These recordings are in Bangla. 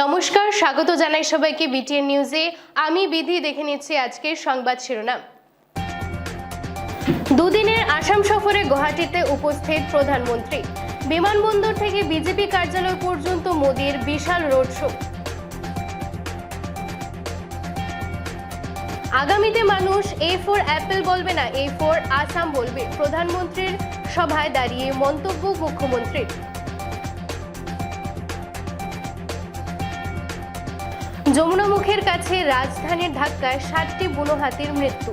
নমস্কার, স্বাগত জানাই সবাইকে বিটিএন নিউজে। আমি বিধি। দেখে নিচ্ছি আজকের সংবাদ শিরোনাম। দুদিনের আসাম সফরে গুয়াহাটিতে উপস্থিত প্রধানমন্ত্রী। বিমানবন্দর থেকে বিজেপি কার্যালয় পর্যন্ত মোদির বিশাল রোড শো। আগামীতে মানুষ A4 অ্যাপেল বলবে না, A4 আসাম বলবে, প্রধানমন্ত্রীর সভায় দাঁড়িয়ে মন্তব্য মুখ্যমন্ত্রীর। যমুনামুখের কাছে রাজধানীর ধাক্কায় 60টি বুনো হাতির মৃত্যু,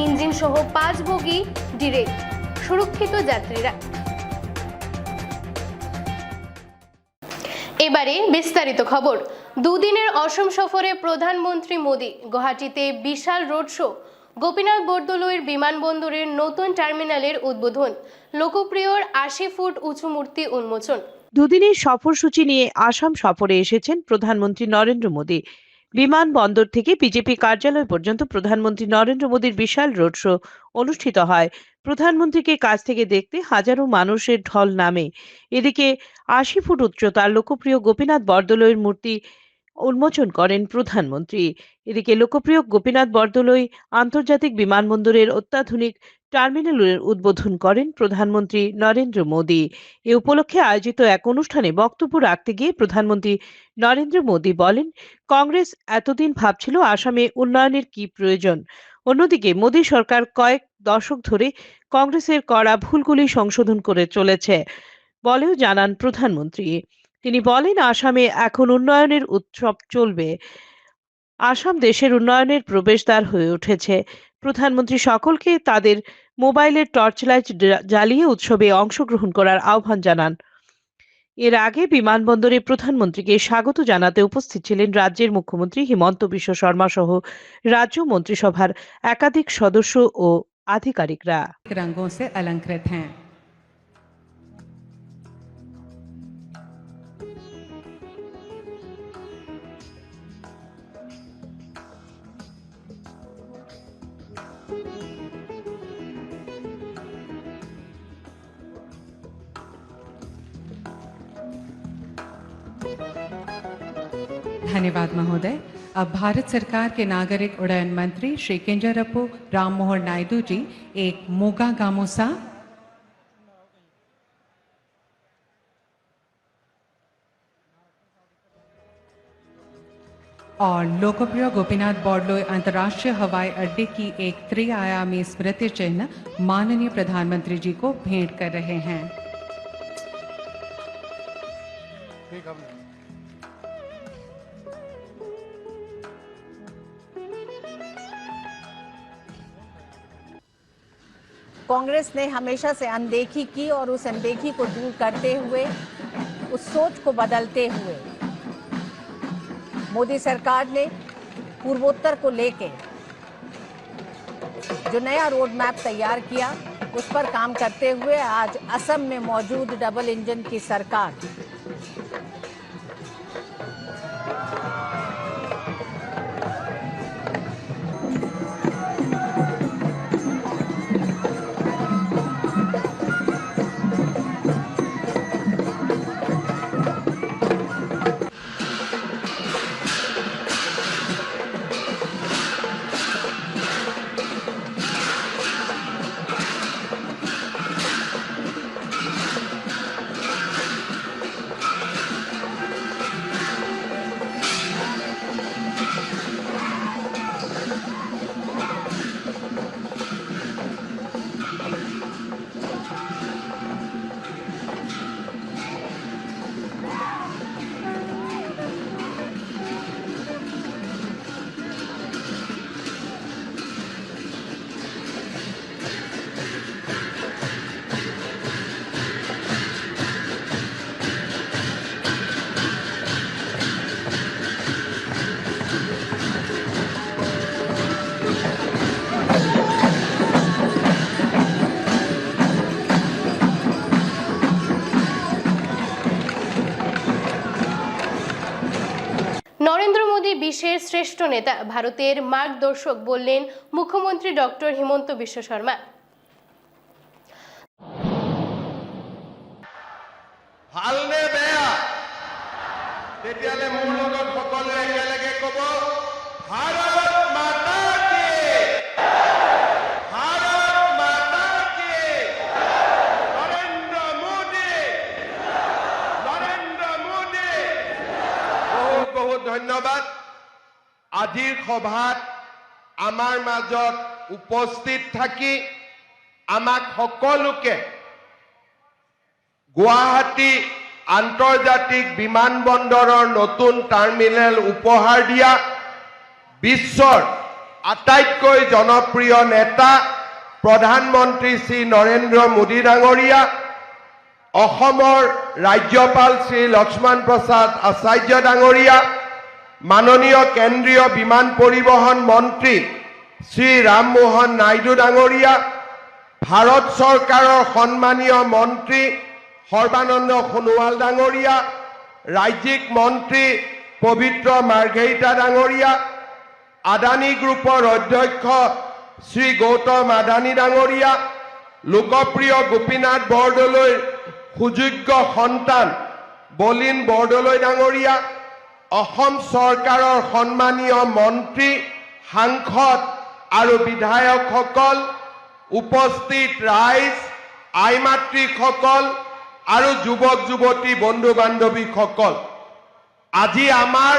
ইঞ্জিন সহ 5 বগি ডিরেক্ট, সুরক্ষিত যাত্রীরা। এবারে বিস্তারিত খবর। দুদিনের অসম সফরে প্রধানমন্ত্রী মোদি গুয়াহাটিতে বিশাল রোড শো, গোপীনাথ বরদলৈর বিমানবন্দরের নতুন টার্মিনালের উদ্বোধন, লোকপ্রিয়র 80 ফুট উঁচু মূর্তি উন্মোচন। দুদিনের সফরসূচি নিয়ে আসাম সফরে এসেছেন প্রধানমন্ত্রী নরেন্দ্র মোদী। বিমানবন্দর থেকে বিজেপি কার্যালয় পর্যন্ত প্রধানমন্ত্রী নরেন্দ্র মোদীর বিশাল রোড শো অনুষ্ঠিত হয়। প্রধানমন্ত্রীকে কাছ থেকে দেখতে হাজারো মানুষের ঢল নামে। এদিকে 80 ফুট উচ্চতার লোকপ্রিয় গোপীনাথ বরদলৈর মূর্তি উন্মোচন করেন প্রধানমন্ত্রী। এদিকে লোকপ্রিয় গোপীনাথ বরদলৈ আন্তর্জাতিক বিমানবন্দরের অত্যাধুনিক টার্মিনালের উদ্বোধন করেন প্রধানমন্ত্রী নরেন্দ্র মোদী। এ উপলক্ষে আয়োজিত এক অনুষ্ঠানে বক্তব্য রাখতে গিয়ে প্রধানমন্ত্রী নরেন্দ্র মোদী বলেন, কংগ্রেস এতদিন ভাবছিল আসামে উন্নয়নের কি প্রয়োজন। অন্যদিকে মোদী সরকার কয়েক দশক ধরে কংগ্রেসের করা ভুলগুলি সংশোধন করে চলেছে বলেও জানান প্রধানমন্ত্রী। তিনি বলেন, আসামে এখন উন্নয়নের উৎসব চলবে। আসাম দেশের উন্নয়নের প্রবেশদ্বার হয়ে উঠেছে। প্রধানমন্ত্রী সকলকে তাদের মোবাইলের টর্চ লাইট জ্বালিয়ে উৎসবে অংশগ্রহণ করার আহ্বান জানান। এর আগে বিমানবন্দরে প্রধানমন্ত্রীকে স্বাগত জানাতে উপস্থিত ছিলেন রাজ্যের মুখ্যমন্ত্রী হিমন্ত বিশ্ব শর্মা সহ রাজ্য মন্ত্রিসভার একাধিক সদস্য ও আধিকারিকরা। रंगों से अलंकृत हैं। धन्यवाद महोदय। अब भारत सरकार के नागरिक उड्डयन मंत्री श्री किंजरप्पू राम मोहन नायडू जी एक मोगा गामोसा और लोकप्रिय गोपीनाथ बॉर्डलोई अंतर्राष्ट्रीय हवाई अड्डे की एक त्रिआयामी स्मृति चिन्ह माननीय प्रधानमंत्री जी को भेंट कर रहे हैं। कांग्रेस ने हमेशा से अनदेखी की और उस अनदेखी को दूर करते हुए, उस सोच को बदलते हुए मोदी सरकार ने पूर्वोत्तर को लेके जो नया रोड मैप तैयार किया, उस पर काम करते हुए आज असम में मौजूद डबल इंजन की सरकार নরেন্দ্র মোদী বিশ্বের শ্রেষ্ঠ নেতা, ভারতের মার্গদর্শক বললেন মুখ্যমন্ত্রী ডক্টর হিমন্ত বিশ্ব শর্মা। हाल में गया তেতিয়ালে মোৰ লগত সকলোৱে একেলগে ক'ব ভাৰত মাতা কি ভাৰত মাতা কি নৰেন্দ্ৰ মোদী বহুত বহুত ধন্যবাদ আজিৰ সভাত আমাৰ মাজত উপস্থিত থাকি আমাক সকলোকে গুৱাহাটী আন্তৰ্জাতিক বিমানবন্দৰৰ নতুন টাৰ্মিনেল উপহাৰ দিয়া বিশ্বৰ আটাইতকৈ জনপ্ৰিয় নেতা প্ৰধানমন্ত্ৰী শ্ৰী নৰেন্দ্ৰ মোদী ডাঙৰীয়া অসমৰ ৰাজ্যপাল শ্ৰী লক্ষ্মণ প্ৰসাদ আচাৰ্য ডাঙৰীয়া মাননীয় কেন্দ্ৰীয় বিমান পৰিবহণ মন্ত্ৰী শ্ৰী ৰামমোহন নাইডু ডাঙৰীয়া ভাৰত চৰকাৰৰ সন্মানীয় মন্ত্ৰী সৰ্বানন্দ সোণোৱাল ডাঙৰীয়া ৰাজ্যিক মন্ত্ৰী পবিত্ৰ মাৰ্ঘেৰিটা ডাঙৰীয়া আদানী গ্ৰুপৰ অধ্যক্ষ শ্ৰী গৌতম আদানী ডাঙৰীয়া লোকপ্ৰিয় গোপীনাথ বৰদলৈৰ সুযোগ্য সন্তান বলিন বৰদলৈ ডাঙৰীয়া অসম চৰকাৰৰ সন্মানীয় মন্ত্ৰী সাংসদ আৰু বিধায়কসকল উপস্থিত ৰাইজ আই মাতৃসকল আৰু যুৱক যুৱতী বন্ধু বান্ধৱীসকল আজি আমাৰ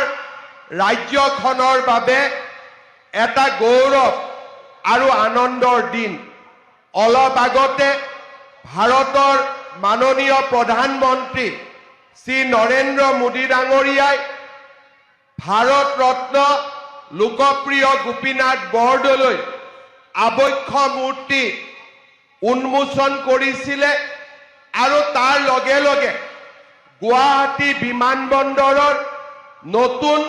ৰাজ্যখনৰ বাবে এটা গৌৰৱ আৰু আনন্দৰ দিন অলপ আগতে ভাৰতৰ মাননীয় প্ৰধানমন্ত্ৰী শ্ৰী নৰেন্দ্ৰ মোদী ডাঙৰীয়াই ভাৰত ৰত্ন লোকপ্ৰিয় গোপীনাথ বৰদলৈ আবক্ষ মূৰ্তি উন্মোচন কৰিছিলে আৰু তাৰ লগে লগে গুৱাহাটী বিমানবন্দৰৰ নতুন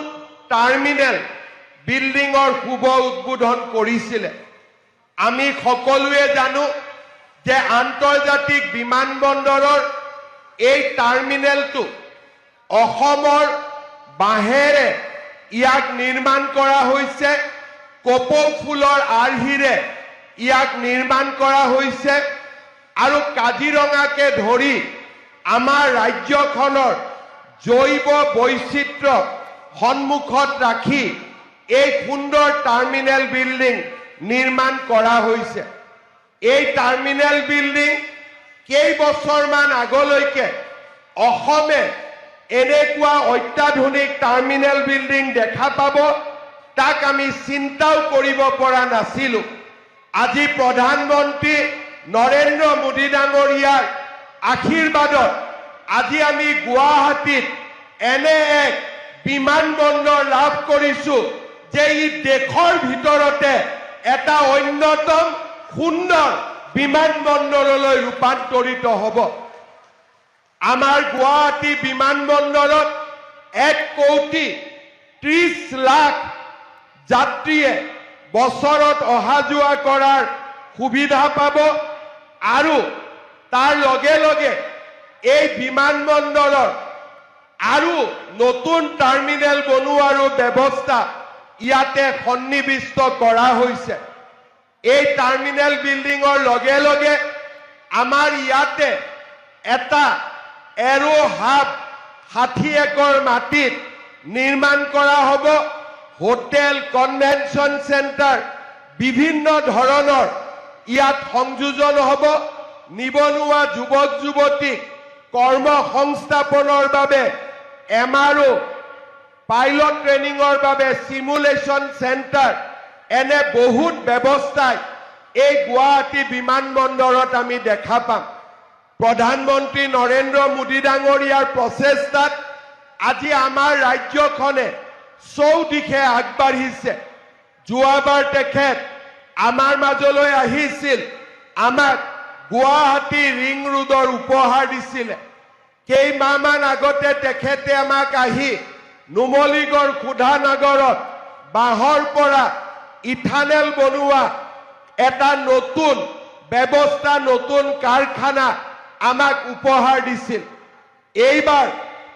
টাৰ্মিনেল বিল্ডিঙৰ শুভ উদ্বোধন কৰিছিলে আমি সকলোৱে জানো যে আন্তৰ্জাতিক বিমানবন্দৰৰ এই টাৰ্মিনেলটো অসমৰ বাঁহেৰে ইয়াক নিৰ্মাণ কৰা হৈছে কপৌ ফুলৰ আৰ্হিৰে ইয়াক নিৰ্মাণ কৰা হৈছে আৰু কাজিৰঙাকে ধৰি আমাৰ ৰাজ্যখনৰ জৈৱ বৈচিত্ৰ্য সন্মুখত ৰাখি এই সুন্দৰ টাৰ্মিনেল বিল্ডিং নিৰ্মাণ কৰা হৈছে এই টাৰ্মিনেল বিল্ডিং কেইবছৰমান আগলৈকে অসমে এনেকুৱা অত্যাধুনিক টাৰ্মিনেল বিল্ডিং দেখা পাব তাক আমি চিন্তাও কৰিব পৰা নাছিলো আজি প্ৰধানমন্ত্ৰী নৰেন্দ্ৰ মোদী ডাঙৰীয়াৰ আশীৰ্বাদত আজি আমি গুৱাহাটীত এনে এক বিমানবন্দৰ লাভ কৰিছো যে ই দেশৰ ভিতৰতে এটা অন্যতম সুন্দৰ বিমানবন্দৰলৈ ৰূপান্তৰিত হ'ব আমাৰ গুৱাহাটী বিমানবন্দৰত 1,30,00,000 যাত্ৰীয়ে বছৰত অহা যোৱা কৰাৰ সুবিধা পাব আৰু তাৰ লগে লগে এই বিমানবন্দৰৰ আৰু নতুন টাৰ্মিনেল বনোৱাৰো ব্যৱস্থা ইয়াতে সন্নিবিষ্ট কৰা হৈছে এই টাৰ্মিনেল বিল্ডিঙৰ লগে লগে আমাৰ ইয়াতে এটা এৰো হাব 60 একৰ মাটিত নিৰ্মাণ কৰা হ'ব হোটেল কনভেনশন সেন্টাৰ বিভিন্ন ধৰণৰ ইয়াত সংযোজন হ'ব নিবনুৱা যুৱক যুৱতীক কৰ্ম সংস্থাপনৰ বাবে এমআৰও পাইলট ট্ৰেইনিঙৰ বাবে সিমুলেশন সেন্টাৰ এনে বহুত ব্যৱস্থাই এই গুৱাহাটী বিমানবন্দৰত আমি দেখা পাম প্ৰধানমন্ত্ৰী নৰেন্দ্ৰ মোদী ডাঙৰীয়াৰ প্ৰচেষ্টাত আজি আমাৰ ৰাজ্যখনে চৌদিশে আগবাঢ়িছে যোৱাবাৰ তেখেত আমাৰ মাজলৈ আহিছিল আমাক গুৱাহাটী ৰিং ৰোডৰ উপহাৰ দিছিলে কেইমাহমান আগতে তেখেতে আমাক আহি নুমলীগড় সুধানগৰত বাঁহৰ পৰা ইথানেল বনোৱা এটা নতুন ব্যৱস্থা নতুন কাৰখানা আমাক উপহাৰ দিছিল এইবাৰ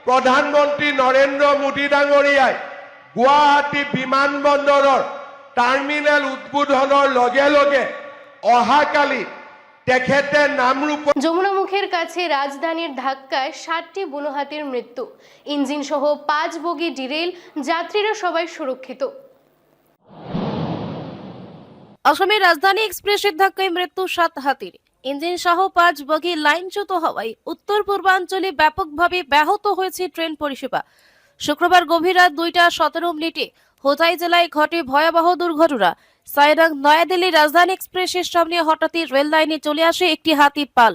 প্ৰধানমন্ত্ৰী নৰেন্দ্ৰ মোদী ডাঙৰীয়াই গুৱাহাটী বিমানবন্দৰৰ টাৰ্মিনেল উদ্বোধনৰ লগে লগে অহাকালি তেখেতে নামৰূপ যমুনামুখের কাছে রাজধানীর ধাক্কায় 60টি বুনো হাতির মৃত্যু, ইঞ্জিন সহ 5 বগি ডিরেল, যাত্রীরা সবাই সুরক্ষিত। অসমের রাজধানী এক্সপ্রেসের ধাক্কায় মৃত্যু 7 হাতির, ইঞ্জিন সহ 5 বগি লাইনচ্যুত হওয়ায় উত্তর পূর্বাঞ্চলে ব্যাপকভাবে ব্যাহত হয়েছে ট্রেন পরিষেবা। শুক্রবার গভীর রাত 2:17 হোজাই জেলায় ঘটে ভয়াবহ দুর্ঘটনা। সাইরাং নয়াদিল্লি রাজধানী এক্সপ্রেসের সামনে হঠাৎই রেল লাইনে চলে আসে একটি হাতির পাল।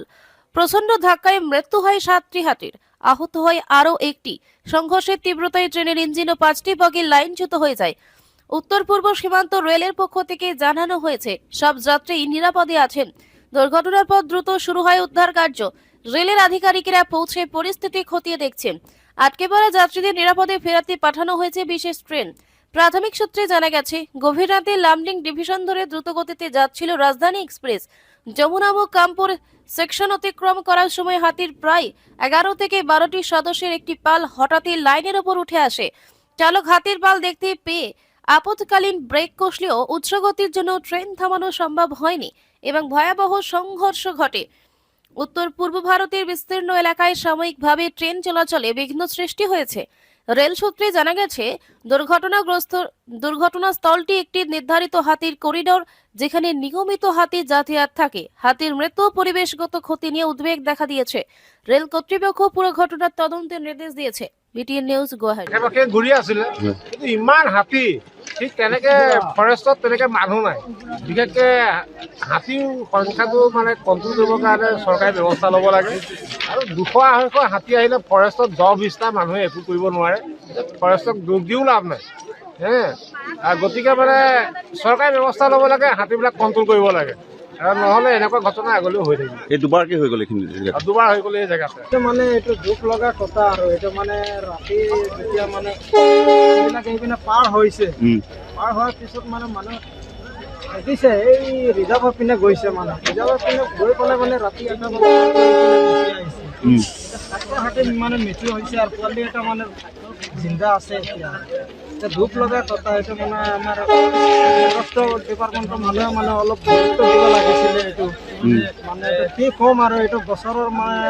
প্রচন্ড ধাক্কায় মৃত্যু হয় 7টি হাতির, আহত হয় আরও একটি। সংঘর্ষের তীব্রতায় ট্রেনের ইঞ্জিন ও 5টি বগি লাইনচ্যুত হয়ে যায়। উত্তর পূর্ব সীমান্ত রেলের পক্ষ থেকে জানানো হয়েছে সব যাত্রী নিরাপদে আছেন। দুর্ঘটনার পর দ্রুত শুরু হয় উদ্ধার কার্য। রেলের আধিকারিকেরা পৌঁছে পরিস্থিতি খতিয়ে দেখছেন। আটকে পড়া যাত্রীদের নিরাপদে ফেরাতে পাঠানো হয়েছে বিশেষ ট্রেন। প্রাথমিক সূত্রে জানা গেছে, গভীর রাতে লামডিং ডিভিশন ধরে দ্রুতগতিতে যাচ্ছিল রাজধানী এক্সপ্রেস। যমুনামুখ কামপুর সেকশন অতিক্রম করার সময় হাতির প্রায় 11 থেকে 12টি সদস্যের একটি পাল হঠাৎই লাইনের ওপর উঠে আসে। চালক হাতির পাল দেখতে পেয়ে আপৎকালীন ব্রেক কষলেও উচ্চগতির জন্য ট্রেন থামানো সম্ভব হয়নি এবং ভয়াবহ সংঘর্ষ ঘটে। উত্তর পূর্ব ভারতের বিস্তীর্ণ এলাকায় সাময়িকভাবে ট্রেন চলাচলে বিঘ্ন সৃষ্টি হয়েছে। রেল সূত্রে জানা গেছে, দুর্ঘটনাস্থলটি একটি নির্ধারিত হাতির করিডোর, যেখানে নিয়মিত হাতি যাতায়াত থাকে। হাতির মৃত্যু পরিবেশগত ক্ষতি নিয়ে উদ্বেগ দেখা দিয়েছে। ৰেল কর্তৃপক্ষ পুরো ঘটনার তদন্তের নির্দেশ দিয়েছে। BTN news Guwahati. একেবাৰে ঘূৰি আছিলে, কিন্তু ইমান হাতী, ঠিক তেনেকে ফৰেষ্টত তেনেকে মানুহ নাই। বিশেষকে হাতীৰ সংখ্যাটো মানে কণ্ট্ৰল কৰিবৰ কাৰণে চৰকাৰে ব্যৱস্থা ল'ব লাগে। আৰু 200-250 হাতী আহিলে ফৰেষ্টত 10-20টা মানুহে একো কৰিব নোৱাৰে। ফৰেষ্টক দুখ দিও লাভ নাই। গতিকে মানে চৰকাৰে ব্যৱস্থা ল'ব লাগে, হাতীবিলাক কণ্ট্ৰল কৰিব লাগে। নহলে এনেকুৱা ঘটনা আগলৈও হৈ থাকিব। এই দুবাৰকে হৈ গ'ল এইখিনি, দুবাৰ হৈ গ'ল এই জেগাতে। মানে এইটো দুখ লগা কথা আৰু এইটো মানে ৰাতি যেতিয়া মানে এইবিলাক এইপিনে পাৰ হৈছে, পাৰ হোৱাৰ পিছত মানে মানুহ দেখিছে এই ৰিজাৰ্ভৰ পিনে গৈছে, মানে ৰিজাৰ্ভৰ পিনে গৈ পেলাই মানে ৰাতি 1টা বজাত হাতী মানে মৃত্যু হৈছে আৰু পোৱালি এটা মানে জিন্দা আছে। এতিয়া দুখ লগা কথা, এইটো মানে আমাৰ ফৰেষ্ট ডিপাৰ্টমেণ্টৰ মানুহে মানে অলপ গুৰুত্ব দিব লাগিছিলে। এইটো মানে কি ক'ম আৰু, এইটো বছৰৰ মানে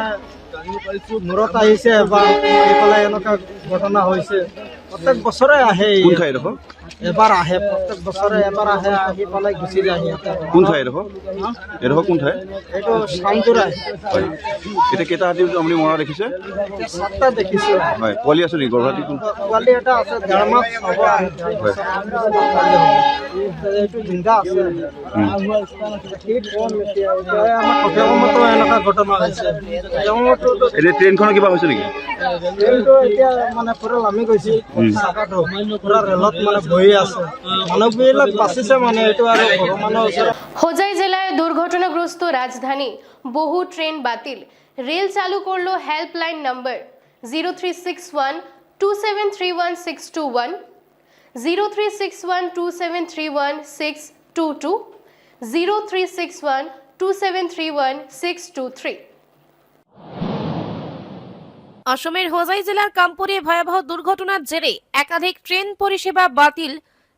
মূৰত আহিছে বা এইফালে এনেকুৱা ঘটনা হৈছে। প্ৰত্যেক বছৰে আহে, এবাৰ আহে, প্ৰত্যেক বছৰে এবাৰ আহে, আহি পেলাই গুচি যায়। কোন ঠাই এডোখৰ? এডোখৰ কোন ঠাই? এইটো চাংজোৰা। এতিয়া কেইটা হাতী আপুনি মৰা দেখিছে? 7টা দেখিছোঁ। হয়, পোৱালি আছে নেকি? গৰ্ভৱতী পোৱালি এটা আছে, 1.5 মাহ হ'ব। এইটো জিন্দা আছে। কি ক'ম এতিয়া, আমাৰ কঠিয়ামতো এনেকুৱা ঘটনা হৈছে। এতিয়া ট্ৰেইনখনৰ কিবা হৈছে নেকি? ট্ৰেইনটো এতিয়া মানে পুৰা নামি গৈছে, চাকাটো পুৰা ৰেলত মানে বহি আছে। মানুহবিলাক বাচিছে, মানে এইটো আৰু ভগৱানৰ ওচৰত। হোজাই জেলায় দুর্ঘটনাগ্রস্ত রাজধানী, বহু ট্রেন বাতিল। রেল চালু করলো হেল্পলাইন নম্বর 03612731 03612731 03612731 অসমের হোজাই জেলার কামপুরে ভয়াবহ দুর্ঘটনার জেরে একাধিক ট্রেন পরিষেবা বাতিল,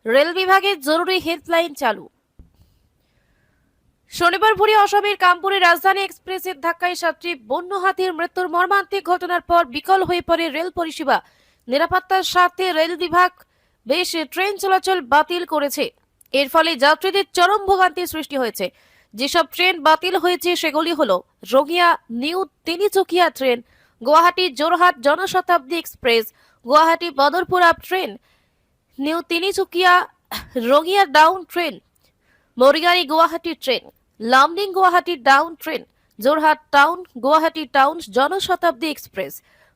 রেল বিভাগের জরুরি হেল্পলাইন চালু। শনিবার ভোরে অসমের কামপুরে রাজধানী এক্সপ্রেসের ধাক্কায় 7টি বন্য হাতির মৃত্যুর মর্মান্তিক ঘটনার পর বিকল হয়ে পড়ে রেল পরিষেবা। নিরাপত্তার স্বার্থে রেল বিভাগ বেশ ট্রেন চলাচল বাতিল করেছে। এর ফলে যাত্রীদের চরম ভোগান্তির সৃষ্টি হয়েছে। যেসব ট্রেন বাতিল হয়েছে সেগুলি হল Rangiya new Tinsukia train, Guwahati Jorhat Janshatabdi express, Guwahati Badarpur up train, new Tinsukia Rangiya down train, Morigaon Guwahati train, Lumding Guwahati down train, Jorhat town Guwahati town Janshatabdi express,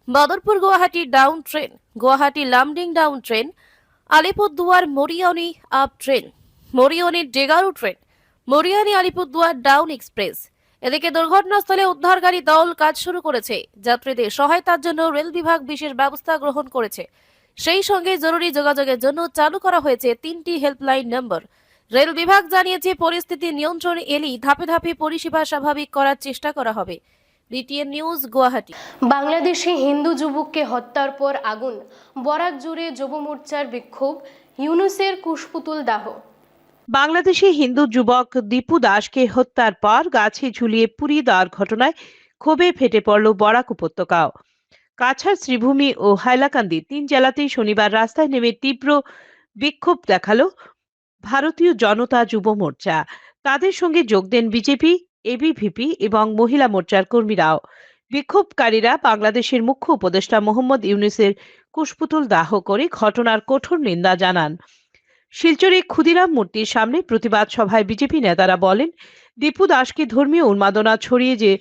Badarpur Guwahati down train, Guwahati Lumding down train, Alipurduar Mariani up train, Mariani ডেগারু train, Mariani Alipurduar down express. এদিকে দুর্ঘটনাস্থলে উদ্ধারকারী দল কাজ শুরু করেছে। যাত্রীদের সহায়তার জন্য রেল বিভাগ বিশেষ ব্যবস্থা গ্রহণ করেছে। সেই সঙ্গে জরুরি যোগাযোগের জন্য চালু করা হয়েছে 3টি হেল্পলাইন নম্বর। রেল বিভাগ জানিয়েছে, পরিস্থিতি নিয়ন্ত্রণে এলেই ধাপে ধাপে পরিষেবা স্বাভাবিক করার চেষ্টা করা হবে। BTN news Guwahati. বাংলাদেশে হিন্দু যুবককে হত্যার পর আগুন, বরাক জুড়ে যুব মোর্চার বিক্ষোভ, ইউনুসের কুশপুতুল দাহ। বাংলাদেশি হিন্দু যুবক দীপু দাসকে হত্যার পর গাছে ঝুলিয়ে পুড়িয়ে দেওয়ার ঘটনায় ক্ষোভে ফেটে পড়ল বরাক উপত্যকাও। কাছাড়, শ্রীভূমি ও হাইলাকান্দি 3 জেলাতেই শনিবার রাস্তায় নেমে তীব্র বিক্ষোভ দেখালো ভারতীয় জনতা যুব মোর্চা। তাদের সঙ্গে যোগ দেন বিজেপি, এবিভিপি এবং মহিলা মোর্চার কর্মীরাও। বিক্ষোভকারীরা বাংলাদেশের মুখ্য উপদেষ্টা মোহাম্মদ ইউনূসের কুশপুতুল দাহ করে ঘটনার কঠোর নিন্দা জানান। শিলচরে ক্ষুদিরাম মূর্তির সামনে প্রতিবাদ সভায় বিজেপি নেতারা বলেন, দীপু দাসকে ধর্মীয় উন্মাদনা ছড়িয়ে যে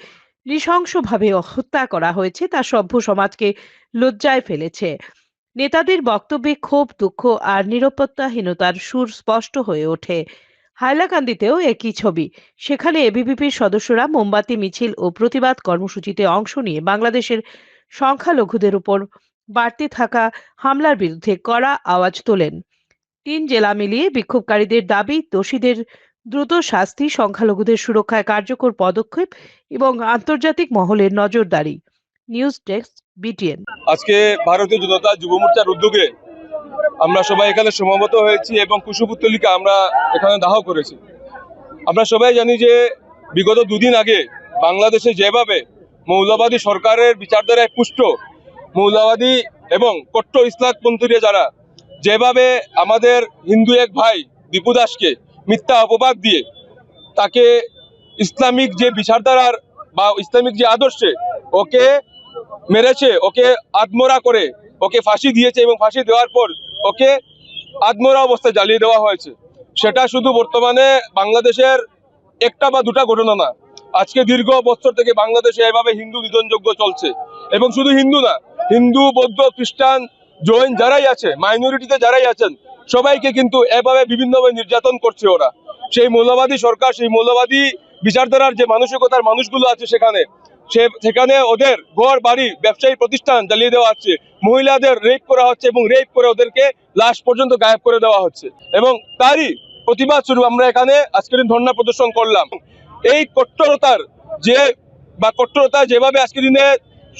নৃশংসভাবে হত্যা করা হয়েছে তা সভ্য সমাজকে লজ্জায় ফেলেছে। নেতাদের বক্তব্যে ক্ষোভ, দুঃখ আর নিরাপত্তাহীনতার সুর স্পষ্ট হয়ে ওঠে। হাইলাকান্দিতেও একই ছবি। সেখানে এবিভিপির সদস্যরা মোমবাতি মিছিল ও প্রতিবাদ কর্মসূচিতে অংশ নিয়ে বাংলাদেশের সংখ্যালঘুদের উপর বাড়তে থাকা হামলার বিরুদ্ধে কড়া আওয়াজ তোলেন। 3 জেলা মিলিয়ে বিক্ষোভকারীদের দাবি, দোষীদের দ্রুত শাস্তি, সংখ্যালঘুদের সুরক্ষায় কার্যকর পদক্ষেপ এবং আন্তর্জাতিক মহলের নজরদারি। News desk, BTN. আজকে ভারতীয় জনতা যুব মোর্চার উদ্যোগে আমরা সবাই এখানে সমবেত হয়েছি এবং কুশপুত্তলিকা আমরা এখানে দাহ করেছি। আমরা সবাই জানি যে বিগত 2 দিন আগে বাংলাদেশে যেভাবে মৌলবাদী সরকারের বিচারধারায় পুষ্ট মৌলবাদী এবং কট্টর ইসলামপন্থীরা যারা যেভাবে আমাদের হিন্দু এক ভাই দীপু দাসকে মিথ্যা অপবাদ দিয়ে তাকে ইসলামিক যে বিচারধারার বা ইসলামিক যে আদর্শে ওকে মেরেছে, ওকে আত্মরা করে ওকে ফাঁসি দিয়েছে এবং ফাঁসি দেওয়ার পর ওকে আত্মরা অবস্থায় জ্বালিয়ে দেওয়া হয়েছে। সেটা শুধু বর্তমানে বাংলাদেশের একটা বা দুটা ঘটনা না, আজকে দীর্ঘ বছর থেকে বাংলাদেশে এভাবে হিন্দু নিধনযজ্ঞ চলছে। এবং শুধু হিন্দু না, হিন্দু, বৌদ্ধ, খ্রিস্টান, জৈন যারাই আছে, মাইনরিটিতে যারাই আছেন, সবাইকে কিন্তু এভাবে বিভিন্নভাবে নির্যাতন করছে ওরা। সেই মৌলবাদী সরকার, সেই মৌলবাদী বিচারধারার যে মানসিকতার মানুষগুলো আছে সেখানে ওদের ঘর বাড়ি, ব্যবসায়ী প্রতিষ্ঠান জ্বালিয়ে দেওয়া হচ্ছে, মহিলাদের রেপ করা হচ্ছে এবং রেপ করে ওদেরকে লাশ পর্যন্ত গায়েব করে দেওয়া হচ্ছে। এবং তারই প্রতিবাদ স্বরূপ আমরা এখানে আজকের ধর্ণা প্রদর্শন করলাম। এই কট্টরতা যেভাবে আজকের দিনে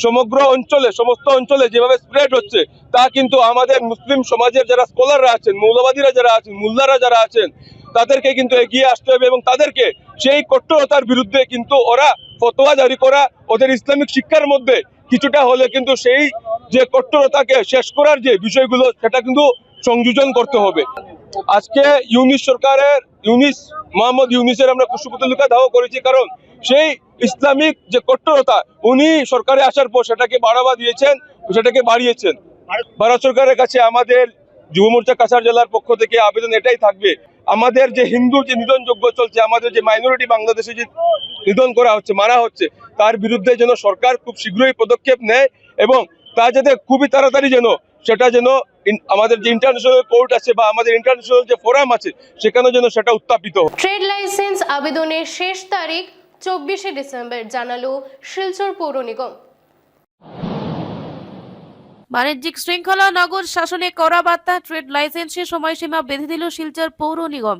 সমগ্র অঞ্চলে, সমস্ত অঞ্চলে যেভাবে স্প্রেড হচ্ছে, তা কিন্তু আমাদের মুসলিম সমাজের যারা স্কলাররা আছেন, মৌলবাদীরা যারা আছেন, মুল্লারা যারা আছেন, তাদেরকে কিন্তু এগিয়ে আসতে হবে এবং তাদেরকে সেই কট্টরতার বিরুদ্ধে কিন্তু ওরা ফতোয়া জারি করা, ওদের ইসলামিক শিক্ষার মধ্যে কিছুটা হলে কিন্তু সেই যে কট্টরতাকে শেষ করার যে বিষয়গুলো, সেটা কিন্তু সংযোজন করতে হবে। আজকে মোহাম্মদ ইউনূসের আমরা কুশপুত্তলিকা দাহ করেছি, কারণ সেই ইসলামিক যে কট্টরতা উনি সরকারে আসার পর সেটাকে বাড়াবা দিয়েছেন, সেটাকে বাড়িয়েছেন। ভারত সরকারের কাছে আমাদের যুব মোর্চা কাছাড় জেলার পক্ষ থেকে আবেদন এটাই থাকবে, আমাদের যে হিন্দুর যে নিধনযজ্ঞ চলছে, আমাদের যে মাইনরিটি বাংলাদেশে যে নিধন করা হচ্ছে, মারা হচ্ছে, তার বিরুদ্ধে যেন সরকার খুব শীঘ্রই পদক্ষেপ নেয় এবং তা যাতে খুবই তাড়াতাড়ি সেটা আমাদের যে ইন্টারন্যাশনাল কোর্ট আছে বা আমাদের ইন্টারন্যাশনাল যে ফোরাম আছে সেখানে যেন সেটা উত্থাপিত হয়। ট্রেড লাইসেন্স আবেদনের শেষ তারিখ 24শে ডিসেম্বর জানালো শিলচর পৌর নিগম। বাণিজ্যিক শৃঙ্খলা নগর শাসনে কড়া বার্তা, ট্রেড লাইসেন্সের সময়সীমা বেঁধে দিল শিলচর পৌর নিগম।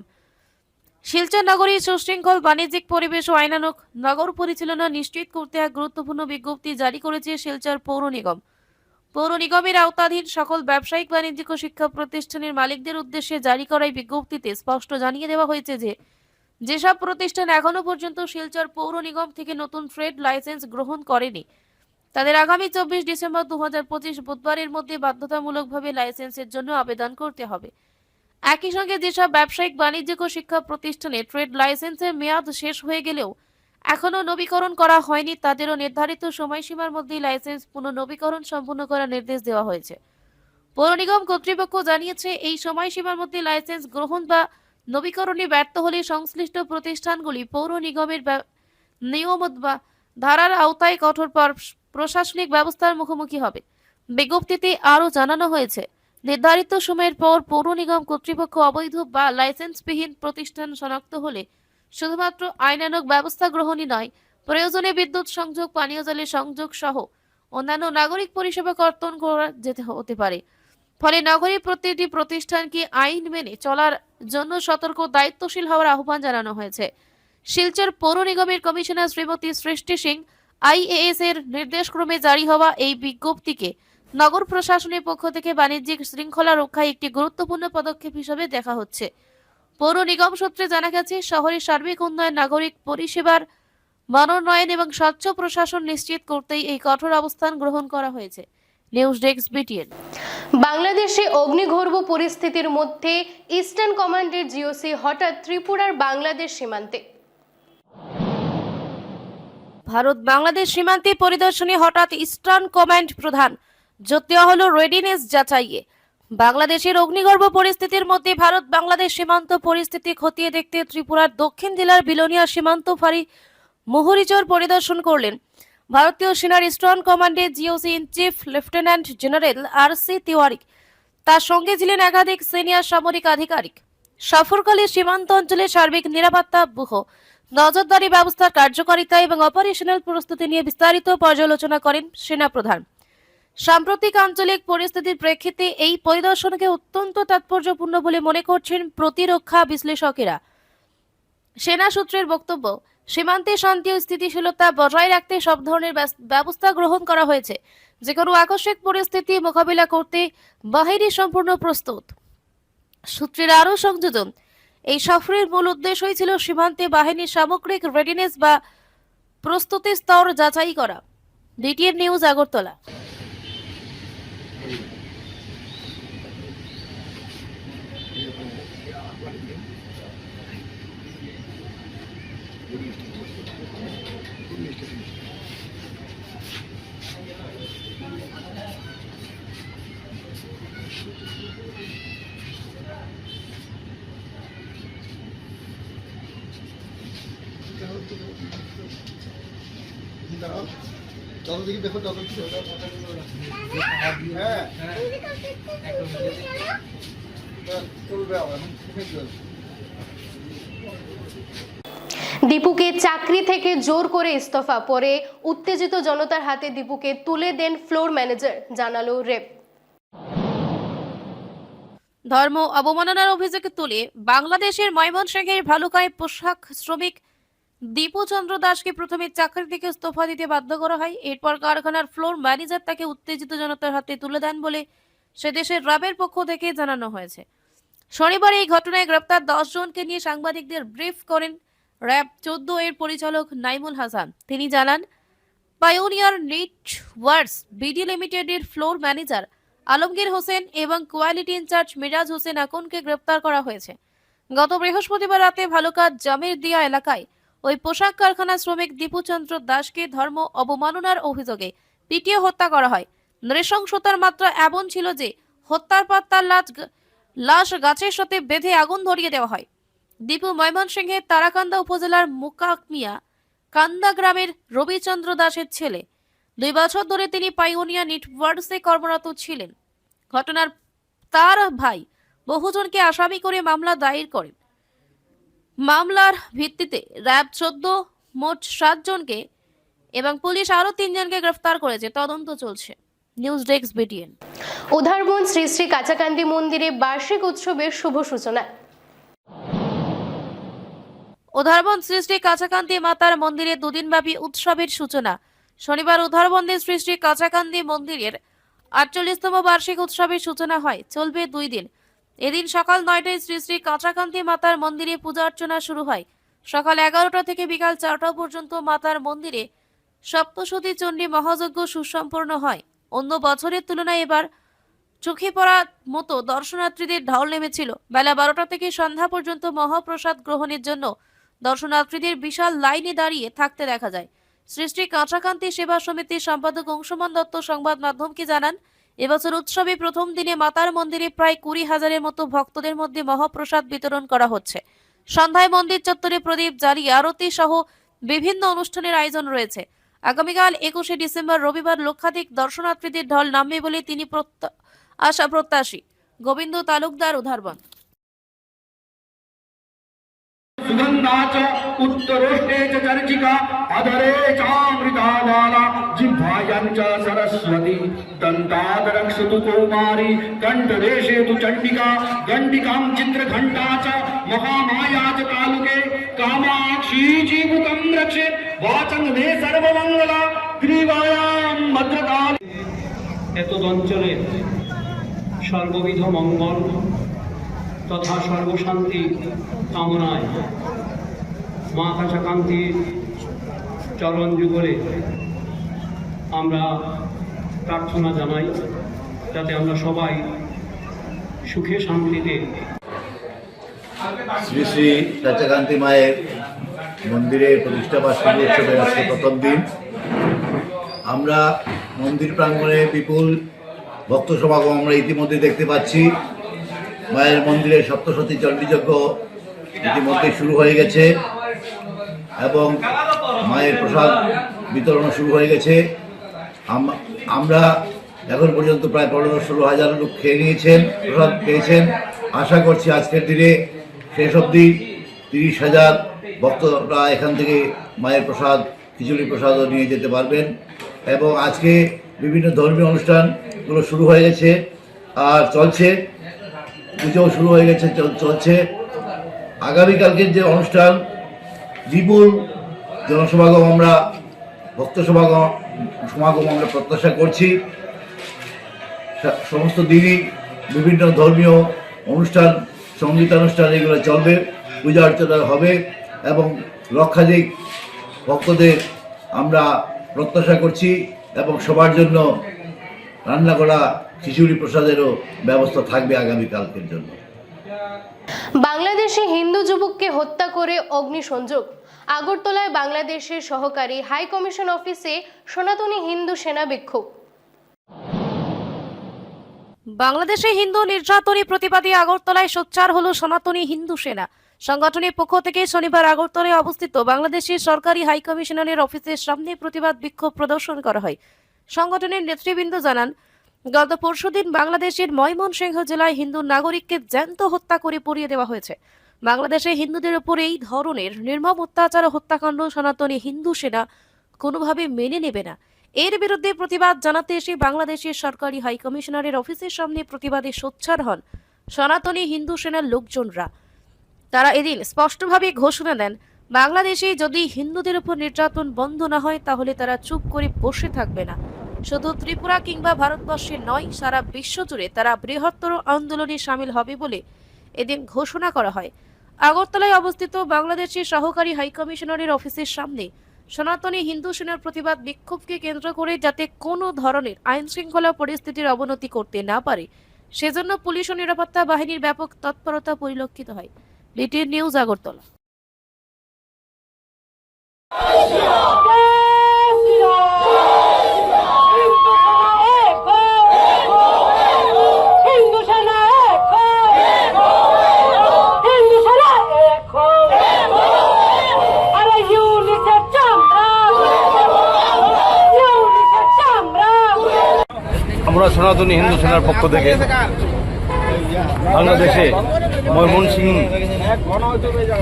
শিলচর নগরী সুশৃঙ্খল বাণিজ্যিক পরিবেশ ও আইনানুগ নগর পরিচালনা নিশ্চিত করতে এক গুরুত্বপূর্ণ বিজ্ঞপ্তি জারি করেছে শিলচর পৌর নিগম। পৌর নিগমের আওতাধীন সকল ব্যবসায়িক, বাণিজ্যিক ও শিক্ষা প্রতিষ্ঠানের মালিকদের উদ্দেশ্যে জারি করা এই বিজ্ঞপ্তিতে স্পষ্ট জানিয়ে দেওয়া হয়েছে যে যেসব প্রতিষ্ঠান এখনো পর্যন্ত শিলচর পৌর নিগম থেকে নতুন ট্রেড লাইসেন্স গ্রহণ করেনি, তাদের আগামী 24 ডিসেম্বর 2025 বুধবারের মধ্যে বাধ্যতামূলকভাবে লাইসেন্সের জন্য আবেদন করতে হবে। একই সঙ্গে যেসব ব্যবসায়িক, বাণিজ্যিক ও শিক্ষা প্রতিষ্ঠানে ট্রেড লাইসেন্সের মেয়াদ শেষ হয়ে গেলেও এখনো নবীকরণ করা হয়নি, তাদেরও নির্ধারিত সময়সীমার মধ্যে লাইসেন্স পুনর্নবীকরণ সম্পূর্ণ করার নির্দেশ দেওয়া হয়েছে। পৌর নিগম কর্তৃপক্ষ জানিয়েছে, এই সময়সীমার মধ্যে লাইসেন্স গ্রহণ বা নবীকরণে ব্যর্থ হলে সংশ্লিষ্ট প্রতিষ্ঠানগুলি পৌর নিগমের নিয়ম বা ধারার আওতায় কঠোর প্রশাসনিক ব্যবস্থার মুখোমুখি হবে। বিজ্ঞপ্তিতে আরও জানানো হয়েছে, নির্ধারিত সময়ের পর পৌর নিগম কর্তৃপক্ষ অবৈধ বা লাইসেন্সবিহীন প্রতিষ্ঠান শনাক্ত হলে শুধুমাত্র আইনানুগ ব্যবস্থা গ্রহণই নয়, প্রয়োজনে বিদ্যুৎ সংযোগ, পানীয় জলের সংযোগ সহ অন্যান্য নাগরিক পরিষেবা কর্তন করা হতে পারে। ফলে নগরীর প্রতিটি প্রতিষ্ঠানকে আইন মেনে চলার জন্য সতর্ক দায়িত্বশীল হওয়ার আহ্বান জানানো হয়েছে। শিলচর পৌর নিগমের কমিশনার শ্রীমতী সৃষ্টি সিং IAS এর নির্দেশক্রমে জারি হওয়া এই বিজ্ঞপ্তিকে নগর প্রশাসনের পক্ষ থেকে বাণিজ্যিক শৃঙ্খলা রক্ষায় একটি গুরুত্বপূর্ণ পদক্ষেপ হিসেবে দেখা হচ্ছে। পৌর নিগম সূত্রে জানা গেছে, শহরের সার্বিক উন্নয়ন, নাগরিক পরিষেবার মানোন্নয়ন এবং স্বচ্ছ প্রশাসন নিশ্চিত করতেই এই কঠোর অবস্থান গ্রহণ করা হয়েছে। News desk BTN। বাংলাদেশে অগ্নিগর্ভ পরিস্থিতির মধ্যে ইস্টার্ন কমান্ডের জিওসি হঠাৎ ত্রিপুরার বাংলাদেশ সীমান্তে। ভারত বাংলাদেশ সীমান্তে পরিদর্শনে হঠাৎ ইস্টার্ন কমান্ড প্রধান জোর দেওয়া হলো রেডিনেস যাচাইয়ে। বাংলাদেশের অগ্নিগর্ভ পরিস্থিতির মধ্যে ভারত বাংলাদেশ সীমান্ত পরিস্থিতি খতিয়ে দেখতে ত্রিপুরার দক্ষিণ জেলার বিলোনিয়া সীমান্ত ফাঁড়ি মুহুরিচর পরিদর্শন করলেন ভারতীয় সেনার ইস্টার্ন কমান্ডের GOC in chief lieutenant general RC Tiwari. তার সঙ্গে ছিলেন একাধিক সিনিয়র সামরিক আধিকারিক। সফরকালে সীমান্ত অঞ্চলের সার্বিক নিরাপত্তা, ব্যুহ নজরদারি ব্যবস্থার কার্যকারিতা এবং অপারেশনাল প্রস্তুতি নিয়ে বিস্তারিত পর্যালোচনা করেন সেনাপ্রধান। সাম্প্রতিক আঞ্চলিক পরিস্থিতির প্রেক্ষিতে এই পরিদর্শনকে অত্যন্ত তাৎপর্যপূর্ণ বলে মনে করছেন প্রতিরক্ষা বিশ্লেষকেরা। সেনা সূত্রের বক্তব্য, সীমান্তে শান্তি ও স্থিতিশীলতা বজায় রাখতে সব ধরনের ব্যবস্থা গ্রহণ করা হয়েছে। যে কোনো আকস্মিক পরিস্থিতি মোকাবিলা করতে বাহিনী সম্পূর্ণ প্রস্তুত। সূত্রের আরও সংযোজন, এই সফরের মূল উদ্দেশ্যই ছিল সীমান্তে বাহিনীর সামগ্রিক রেডিনেস বা প্রস্তুতি স্তর যাচাই করা। BTN news, Agartala. দীপুকে চাকরি থেকে জোর করে ইস্তফা, পরে উত্তেজিত জনতার হাতে দীপুকে তুলে দেন ফ্লোর ম্যানেজার, জানালো রেপ। ধর্ম অবমাননার অভিযোগে তুলে বাংলাদেশের ময়মনসিংহের ভালুকায় পোশাক শ্রমিক দীপু চন্দ্র দাসকে প্রথমে চাকরি থেকে ইস্তফা দিতে বাধ্য করা হয়। এরপর কারখানার ফ্লোর ম্যানেজার তাকে উত্তেজিত জনতার হাতে তুলে দেন বলে সে দেশের র্যাবের পক্ষ থেকে জানানো হয়েছে। শনিবার এই ঘটনায় গ্রেপ্তার 10 জনকে নিয়ে সাংবাদিকদের ব্রিফ করেন র্যাব 14 এর পরিচালক নাইমুল হাসান। তিনি জানান, পায়োনিয়ার নেটওয়ার্কস বিডি লিমিটেডের ফ্লোর ম্যানেজার আলমগীর হোসেন এবং কোয়ালিটি ইনচার্জ মিরাজ হোসেন আকনকে গ্রেপ্তার করা হয়েছে। গত বৃহস্পতিবার রাতে ভালুকা জামির দিয়া এলাকায় ওই পোশাক কারখানা শ্রমিক দীপুচন্দ্র দাসকে ধর্ম অবমাননার অভিযোগে পিটিয়ে হত্যা করা হয়। নৃশংসতার মাত্রা এমন ছিল যে হত্যার পর তার লাশ গাছের সাথে বেঁধে আগুন ধরিয়ে দেওয়া হয়। দীপু ময়মনসিংহের তারাকান্দা উপজেলার মুকাকমিয়া কান্দা গ্রামের রবিচন্দ্র দাসের ছেলে। 2 বছর ধরে তিনি পাইওনিয়া নেটওয়ার্কসে কর্মরত ছিলেন। ঘটনার তার ভাই বহুজনকে আসামি করে মামলা দায়ের করেন। মামলার ভিত্তিতে র্যাব 14 মোট 7 জনকে এবং পুলিশ আরো 3 জনকে গ্রেফতার করেছে। তদন্ত চলছে। News desk BTN। Udharbond Shri Shri Kachakanti মন্দিরে বার্ষিক উৎসবের শুভ সূচনা। উধারবন শ্রী শ্রী কাচাকান্দি মাতার মন্দিরে 2 দিনব্যাপী উৎসবের সূচনা। শনিবার উধারবন্দে শ্রী শ্রী কাচাকান্দি মন্দিরের 48তম বার্ষিক উৎসবের সূচনা হয়। চলবে 2 দিন। এদিন সকাল 9টায় শ্রী শ্রী কাচাকান্দি মাতার মন্দিরে পূজা অর্চনা শুরু হয়। সকাল 11টা থেকে বিকাল 4টা পর্যন্ত মাতার মন্দিরে সপ্তশতী চণ্ডী মহাযজ্ঞ সুসম্পন্ন হয়। অন্য বছরের তুলনায় এবার চোখে পড়ার মতো দর্শনার্থীদের ঢল নেমেছিল। বেলা 12টা থেকে সন্ধ্যা পর্যন্ত মহাপ্রসাদ গ্রহণের জন্য দর্শনার্থীদের বিশাল লাইনে দাঁড়িয়ে থাকতে দেখা যায়। শ্রী শ্রী কাঁচাকান্তি সেবা সমিতির সম্পাদক অংশুমান দত্ত সংবাদ মাধ্যমকে জানান, এবছর উৎসবে প্রথম দিনে মাতার মন্দিরে প্রায় 20,000-এর মতো ভক্তদের মধ্যে মহাপ্রসাদ বিতরণ করা হচ্ছে। সন্ধ্যায় মন্দির চত্বরে প্রদীপ জ্বালিয়ে আরতি সহ বিভিন্ন অনুষ্ঠানের আয়োজন রয়েছে। আগামীকাল 21শে ডিসেম্বর রবিবার লক্ষাধিক দর্শনার্থীদের ঢল নামবে বলে তিনি প্রত্যাশী। গোবিন্দ তালুকদার, উধারবন। सुगंधाच उत्तरोष्टे च चर्चिका अधरे चामृतावाला जिह्वायां च सरस्वती दन्तात् रक्षतु कौमारी कण्ठदेशे तु चण्डिका घण्टिकां चित्रघण्टा च महामाया च तालुके कामाक्षी जीवुतं रक्षे वाचङ्गे सर्वमङ्गला ग्रीवायां भद्रकाली। এতদ অঞ্চলের সর্ববিধ মঙ্গল তথা সর্বশান্তি কামনায় মা কাছাকান্তির চরণ যুগলে আমরা প্রার্থনা জানাই যাতে আমরা সবাই সুখে শান্তিতে। শ্রী শ্রী কাছাকান্তি মায়ের মন্দিরের প্রতিষ্ঠা বার্ষিকী উৎসবের আজকে প্রথম দিন। আমরা মন্দির প্রাঙ্গণে বিপুল ভক্ত সমাগম আমরা ইতিমধ্যে দেখতে পাচ্ছি। মায়ের মন্দিরে সপ্তশতী চণ্ডীযজ্ঞ ইতিমধ্যে শুরু হয়ে গেছে এবং মায়ের প্রসাদ বিতরণ শুরু হয়ে গেছে। আমরা এখন পর্যন্ত প্রায় 15-16 হাজার লোক খেয়ে নিয়েছেন, প্রসাদ পেয়েছেন। আশা করছি আজকের দিনে শেষ অবধি 30,000 ভক্তরা এখান থেকে মায়ের প্রসাদ, খিচুড়ি প্রসাদও নিয়ে যেতে পারবেন। এবং আজকে বিভিন্ন ধর্মীয় অনুষ্ঠানগুলো শুরু হয়ে গেছে আর চলছে, পুজোও শুরু হয়ে গেছে, চলছে। আগামীকালকের যে অনুষ্ঠান, বিপুল জনসমাগম আমরা, ভক্ত সমাগম আমরা প্রত্যাশা করছি। সমস্ত দিনই বিভিন্ন ধর্মীয় অনুষ্ঠান, সঙ্গীতানুষ্ঠান এগুলো চলবে, পূজা অর্চনা হবে এবং লক্ষাধিক ভক্তদের আমরা প্রত্যাশা করছি এবং সবার জন্য রান্না করা খিচুড়ি প্রসাদেরও ব্যবস্থা থাকবে আগামীকালকের জন্য। বাংলাদেশে হিন্দু যুবককে হত্যা করে অগ্নিসংযোগ। আগরতলায় বাংলাদেশের সহকারী হাই কমিশন অফিসে সনাতনী হিন্দু সেনা বিক্ষোভ। বাংলাদেশে হিন্দু নির্যাতনী প্রতিবাদী আগরতলায় সোচ্চার হলো সনাতনী হিন্দু সেনা। সংগঠনের পক্ষ থেকে শনিবার আগরতলায় অবস্থিত বাংলাদেশের সরকারি হাই কমিশনারের অফিসের সামনে প্রতিবাদ বিক্ষোভ প্রদর্শন করা হয়। সংগঠনের নেতৃবৃন্দ জানান, গত পরশুদিন বাংলাদেশের ময়মনসিংহ জেলায় হিন্দু নাগরিককে জ্যান্ত হত্যা করে পুড়িয়ে দেওয়া হয়েছে। বাংলাদেশে হিন্দুদের উপর এই ধরনের নির্মম অত্যাচার ও হত্যাকাণ্ড সনাতনী হিন্দু সেনা কোনোভাবে মেনে নেবে না। এর বিরুদ্ধে প্রতিবাদ জানাতে এসে বাংলাদেশের সরকারি হাই কমিশনারের অফিসের সামনে প্রতিবাদে সোচ্চার হন সনাতনী হিন্দু সেনার লোকজনরা। তারা এদিন স্পষ্টভাবে ঘোষণা দেন, বাংলাদেশে যদি হিন্দুদের উপর নির্যাতন বন্ধ না হয় তাহলে তারা চুপ করে বসে থাকবে না। শুধু ত্রিপুরা কিংবা ভারতবর্ষে নয়, সারা বিশ্বজুড়ে তারা বৃহত্তর আন্দোলনে সামিল হবে বলে এদিন ঘোষণা করা হয়। আগরতলায় অবস্থিত বাংলাদেশের সহকারী হাই কমিশনারের অফিসের সামনে সনাতনী হিন্দু সেনার প্রতিবাদ বিক্ষোভকে কেন্দ্র করে যাতে কোনো ধরনের আইন শৃঙ্খলা পরিস্থিতির অবনতি করতে না পারে সেজন্য পুলিশ ও নিরাপত্তা বাহিনীর ব্যাপক তৎপরতা পরিলক্ষিত হয়। BTN news, Agartala. আমরা সনাতনী হিন্দু সেনার পক্ষ থেকে বাংলাদেশে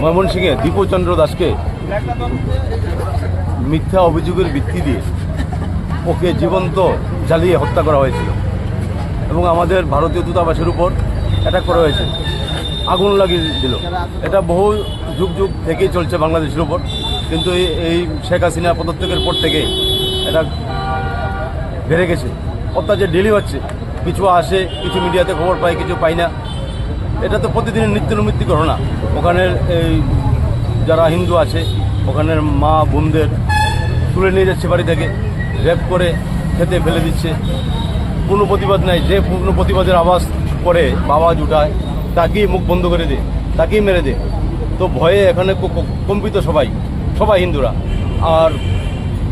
ময়মনসিংহে দীপচন্দ্র দাসকে মিথ্যা অভিযোগের ভিত্তি দিয়ে ওকে জীবন্ত জ্বালিয়ে হত্যা করা হয়েছিল এবং আমাদের ভারতীয় দূতাবাসের উপর অ্যাটাক করা হয়েছে, আগুন লাগিয়ে দিল। এটা বহু যুগ যুগ থেকেই চলছে বাংলাদেশের উপর, কিন্তু এই শেখ হাসিনা পদত্যাগের পর থেকে এটা বেড়ে গেছে। অত্যাচার ডেলি হচ্ছে, কিছু আসে, কিছু মিডিয়াতে খবর পাই, কিছু পাই না। এটা তো প্রতিদিনের নিত্য নৈমিত্তিক ঘটনা। ওখানের এই যারা হিন্দু আছে, ওখানের মা বোনদের তুলে নিয়ে যাচ্ছে বাড়ি থেকে, রেপ করে খেতে ফেলে দিচ্ছে। কোনো প্রতিবাদ নাই। যে পূর্ণ প্রতিবাদের আওয়াজ করে বা আওয়াজ উঠায় তাকেই মুখ বন্ধ করে দেয়, তাকেই মেরে দেয়। তো ভয়ে এখানে কম্পিত সবাই হিন্দুরা। আর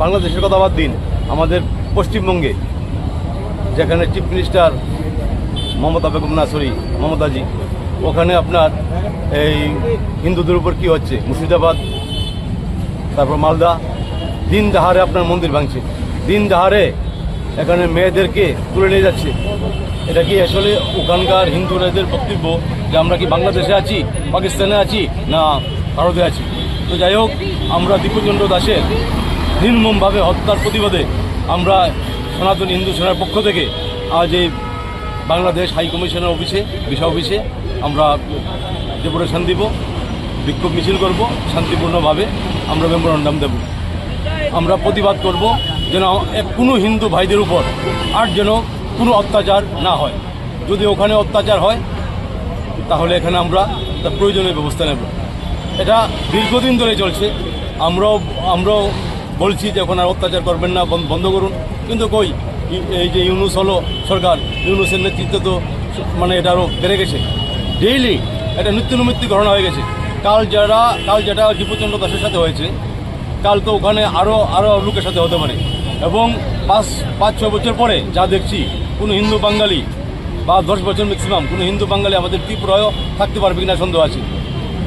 বাংলাদেশের কথা বাদ দিন, আমাদের পশ্চিমবঙ্গে যেখানে চিফ মিনিস্টার মমতা বেগম নাসরি, মমতাজি, ওখানে আপনার এই হিন্দুদের উপর কী হচ্ছে, মুর্শিদাবাদ, তারপর মালদা, দিন দাহারে আপনার মন্দির ভাঙছে, দিন দাহারে এখানে মেয়েদেরকে তুলে নিয়ে যাচ্ছে। এটা কি আসলে ওখানকার হিন্দুদের বক্তব্য যে আমরা কি বাংলাদেশে আছি, পাকিস্তানে আছি, না ভারতে আছি? তো যাই হোক, আমরা দীপচন্দ্র দাসের নির্মমভাবে হত্যার প্রতিবাদে আমরা সনাতন হিন্দু সেনার পক্ষ থেকে আজ এই বাংলাদেশ হাই কমিশনের অফিসে, ভিসা অফিসে আমরা ডেপুটেশন দিব, বিক্ষোভ মিছিল করব, শান্তিপূর্ণভাবে আমরা মেমোরান্ডাম দেব। আমরা প্রতিবাদ করব যেন কোনো হিন্দু ভাইদের উপর আর যেন কোনো অত্যাচার না হয়। যদি ওখানে অত্যাচার হয় তাহলে এখানে আমরা তার প্রয়োজনীয় ব্যবস্থা নেব। এটা দীর্ঘদিন ধরে চলছে। আমরাও বলছি যে এখন আর অত্যাচার করবেন না, বন্ধ করুন, কিন্তু কই এই যে ইউনূস হলো সরকার, ইউনূসের নেতৃত্বে তো মানে এটা আরও বেড়ে গেছে। ডেইলি এটা নিত্যনৈমিত্তিক ঘটনা হয়ে গেছে। কাল যেটা দীপচন্দ্র দাসের সাথে হয়েছে, কাল তো ওখানে আরও লোকের সাথে হতে পারে। এবং 5-6 বছর পরে যা দেখছি, কোনো হিন্দু বাঙালি বা 10 বছর ম্যাক্সিমাম কোনো হিন্দু বাঙালি আমাদের ত্রিপুরায়ও থাকতে পারবে কিনা সন্দেহ আছে,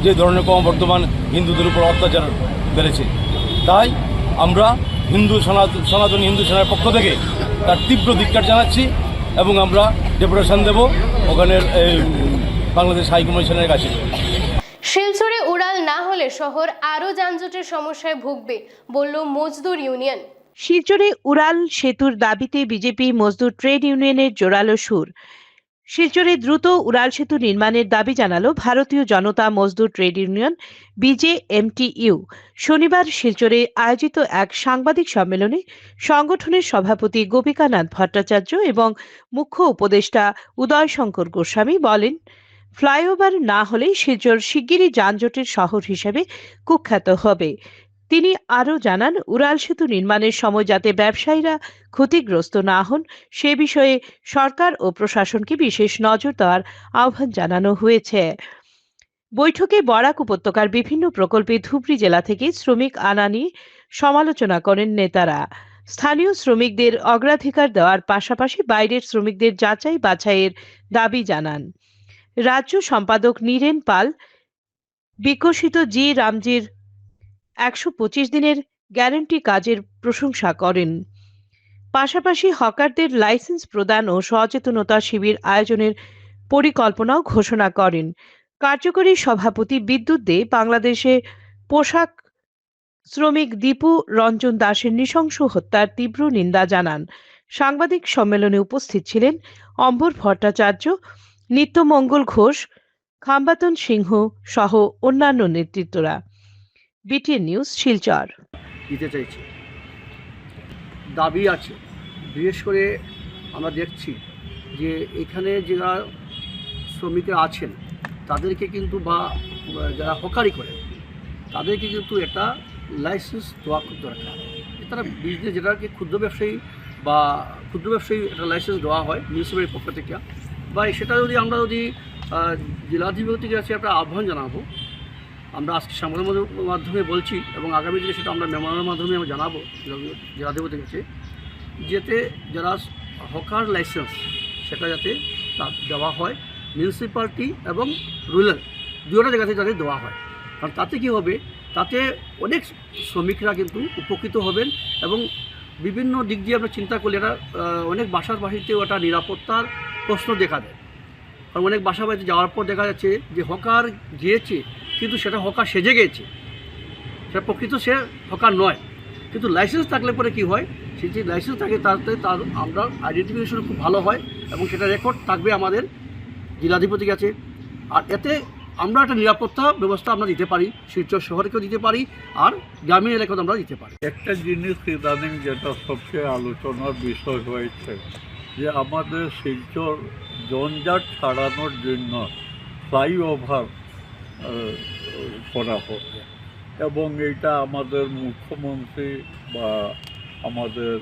যে ধরনের ক্রমবর্ধমান হিন্দুদের উপর অত্যাচার বেড়েছে। তাই আমরা সনাতনী হিন্দু সেনার পক্ষ থেকে তার তীব্র ধিক্কার জানাচ্ছি এবং আমরা ডেপুটেশন দেব ওখানের বাংলাদেশ হাই কমিশনের কাছে। শিলচরে উড়াল না হলে শহর আরও যানজটের সমস্যায় ভুগবে বলল মজদুর ইউনিয়ন। শিলচরে উড়াল সেতুর দাবিতে বিজেপি মজদুর ট্রেড ইউনিয়নের জোরালো সুর। শিলচরে দ্রুত উড়াল সেতু নির্মাণের দাবি জানালো ভারতীয় জনতা মজদুর ট্রেড ইউনিয়ন বিজেএমটিইউ। শনিবার শিলচরে আয়োজিত এক সাংবাদিক সম্মেলনে সংগঠনের সভাপতি গোপিকানাথ ভট্টাচার্য এবং মুখ্য উপদেষ্টা উদয় শঙ্কর গোস্বামী বলেন, ফ্লাইওভার না হলে শিলচর শিগগিরই যানজটের শহর হিসেবে কুখ্যাত হবে। তিনি আরও জানান, উড়াল সেতু নির্মাণের সময় যাতে ব্যবসায়ীরা ক্ষতিগ্রস্ত না হন সে বিষয়ে সরকার ও প্রশাসনকে বিশেষ নজর দেওয়ার আহ্বান জানানো হয়েছে। বৈঠকে বরাক উপত্যকার বিভিন্ন প্রকল্পে ধুবড়ী জেলা থেকে শ্রমিক আনা নিয়ে সমালোচনা করেন নেতারা। স্থানীয় শ্রমিকদের অগ্রাধিকার দেওয়ার পাশাপাশি বাইরের শ্রমিকদের যাচাই বাছাইয়ের দাবি জানান। রাজ্য সম্পাদক নীরেন পাল বিকশিত জি রামজির 125 দিনের গ্যারান্টি কাজের প্রশংসা করেন। পাশাপাশি হকারদের লাইসেন্স প্রদান ও সচেতনতা শিবির আয়োজনের পরিকল্পনাও ঘোষণা করেন। কার্যকরী সভাপতি বিদ্যুৎ দে বাংলাদেশে পোশাক শ্রমিক দীপু রঞ্জন দাসের নৃশংস হত্যার তীব্র নিন্দা জানান। সাংবাদিক সম্মেলনে উপস্থিত ছিলেন অম্বর ভট্টাচার্য, নিত্যমঙ্গল ঘোষ, খাম্বাতন সিংহ সহ অন্যান্য নেতৃত্বরা। BTN news, Silchar. দিতে চাইছি, দাবি আছে। বিশেষ করে আমরা দেখছি যে এখানে যারা শ্রমিকরা আছেন তাদেরকে কিন্তু বা যারা হকারি করে তাদেরকে কিন্তু একটা লাইসেন্স দেওয়া খুব দরকার। তারা বিজনেস যেটাকে ক্ষুদ্র ব্যবসায়ী একটা লাইসেন্স দেওয়া হয় মিউনিসিপ্যালিটির পক্ষ থেকে, বা সেটা যদি আমরা জেলাধিপতির কাছে একটা আহ্বান জানাবো। আমরা আজকে সংবাদের মাধ্যমে বলছি এবং আগামী দিনে সেটা আমরা মেমোরান্ডামের মাধ্যমে আমরা জানাবো জেলাধিপতির কাছে, যাতে যারা হকার লাইসেন্স সেটা যাতে দেওয়া হয় মিউনিসিপ্যালিটি এবং রুরাল দুটো জায়গাতে যাতে দেওয়া হয়। কারণ তাতে কী হবে, তাতে অনেক শ্রমিকরা কিন্তু উপকৃত হবেন এবং বিভিন্ন দিক দিয়ে আমরা চিন্তা করলে এটা অনেক বাসার বাড়িতেও একটা নিরাপত্তার প্রশ্ন দেখা দেয়। কারণ অনেক বাসা বাড়িতে যাওয়ার পর দেখা যাচ্ছে যে হকার গিয়েছে কিন্তু সেটা হকার সেজে গিয়েছে, সেটা প্রকৃত সে হকার নয়। কিন্তু লাইসেন্স থাকলে পরে কি হয়, সে যে লাইসেন্স থাকে তাতে তার আমরা আইডেন্টিফিকেশন খুব ভালো হয় এবং সেটা রেকর্ড থাকবে আমাদের জেলাধিপতির কাছে। আর এতে আমরা একটা নিরাপত্তা ব্যবস্থা আমরা দিতে পারি, শিলচর শহরকেও দিতে পারি আর গ্রামীণ এলাকাও আমরা দিতে পারি। একটা জিনিস ইদানিং যেটা সবচেয়ে আলোচনার বিষয় হয়েছে যে আমাদের শিলচর জঞ্জাট ছাড়ানোর জন্য ফ্লাইওভার করা হবে এবং এইটা আমাদের মুখ্যমন্ত্রী বা আমাদের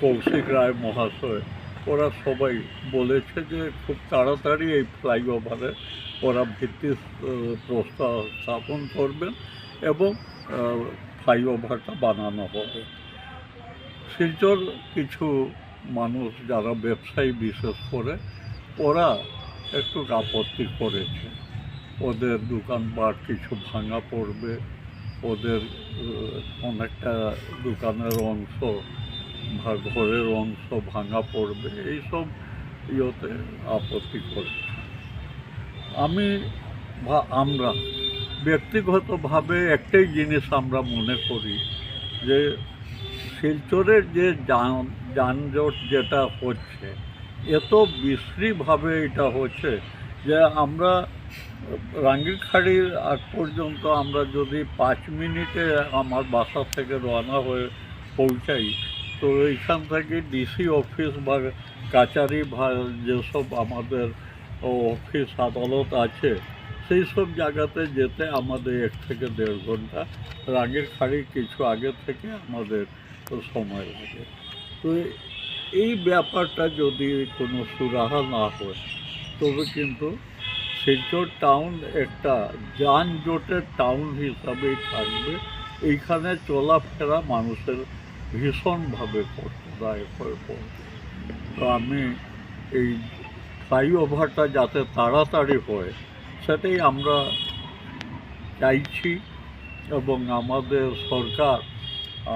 কৌশিক রায় মহাশয় ওরা সবাই বলেছে যে খুব তাড়াতাড়ি এই ফ্লাইওভারে ওরা ভিত্তি প্রস্তাব স্থাপন করবেন এবং ফ্লাইওভারটা বানানো হবে। শিলচর কিছু মানুষ যারা ব্যবসায়ী বিশেষ করে ওরা একটু আপত্তি করেছে, ওদের দোকানপাট কিছু ভাঙা পড়বে, ওদের অনেকটা দোকানের অংশ বা ঘরের অংশ ভাঙা পড়বে, এইসব ইয়েতে আপত্তি করেছে। আমরা ব্যক্তিগতভাবে একটাই জিনিস আমরা মনে করি যে শিলচরের যে যানজট যেটা হচ্ছে এত বিশ্রীভাবে এটা হচ্ছে যে আমরা রাঙ্গিরখাড়ির আগ পর্যন্ত আমরা যদি 5 মিনিটে আমার বাসা থেকে রওনা হয়ে পৌঁছাই তো এইখান থেকে ডিসি অফিস বা কাচারি বা যেসব আমাদের অফিস আদালত আছে, সেই সব জায়গাতে যেতে আমাদের 1 থেকে 1.5 ঘন্টা, রাগের খাড়ি কিছু আগে থেকে আমাদের সময় লাগে। তো এই ব্যাপারটা যদি কোনো সুরাহা না হয় তবে কিন্তু শিলচর টাউন একটা যানজটের টাউন হিসাবেই থাকবে। এইখানে চলাফেরা মানুষের ভীষণভাবে কষ্টদায়ক হয়ে পড়বে। তো আমি এই ফ্লাইওভারটা যাতে তাড়াতাড়ি হয় সেটাই আমরা চাইছি, এবং আমাদের সরকার,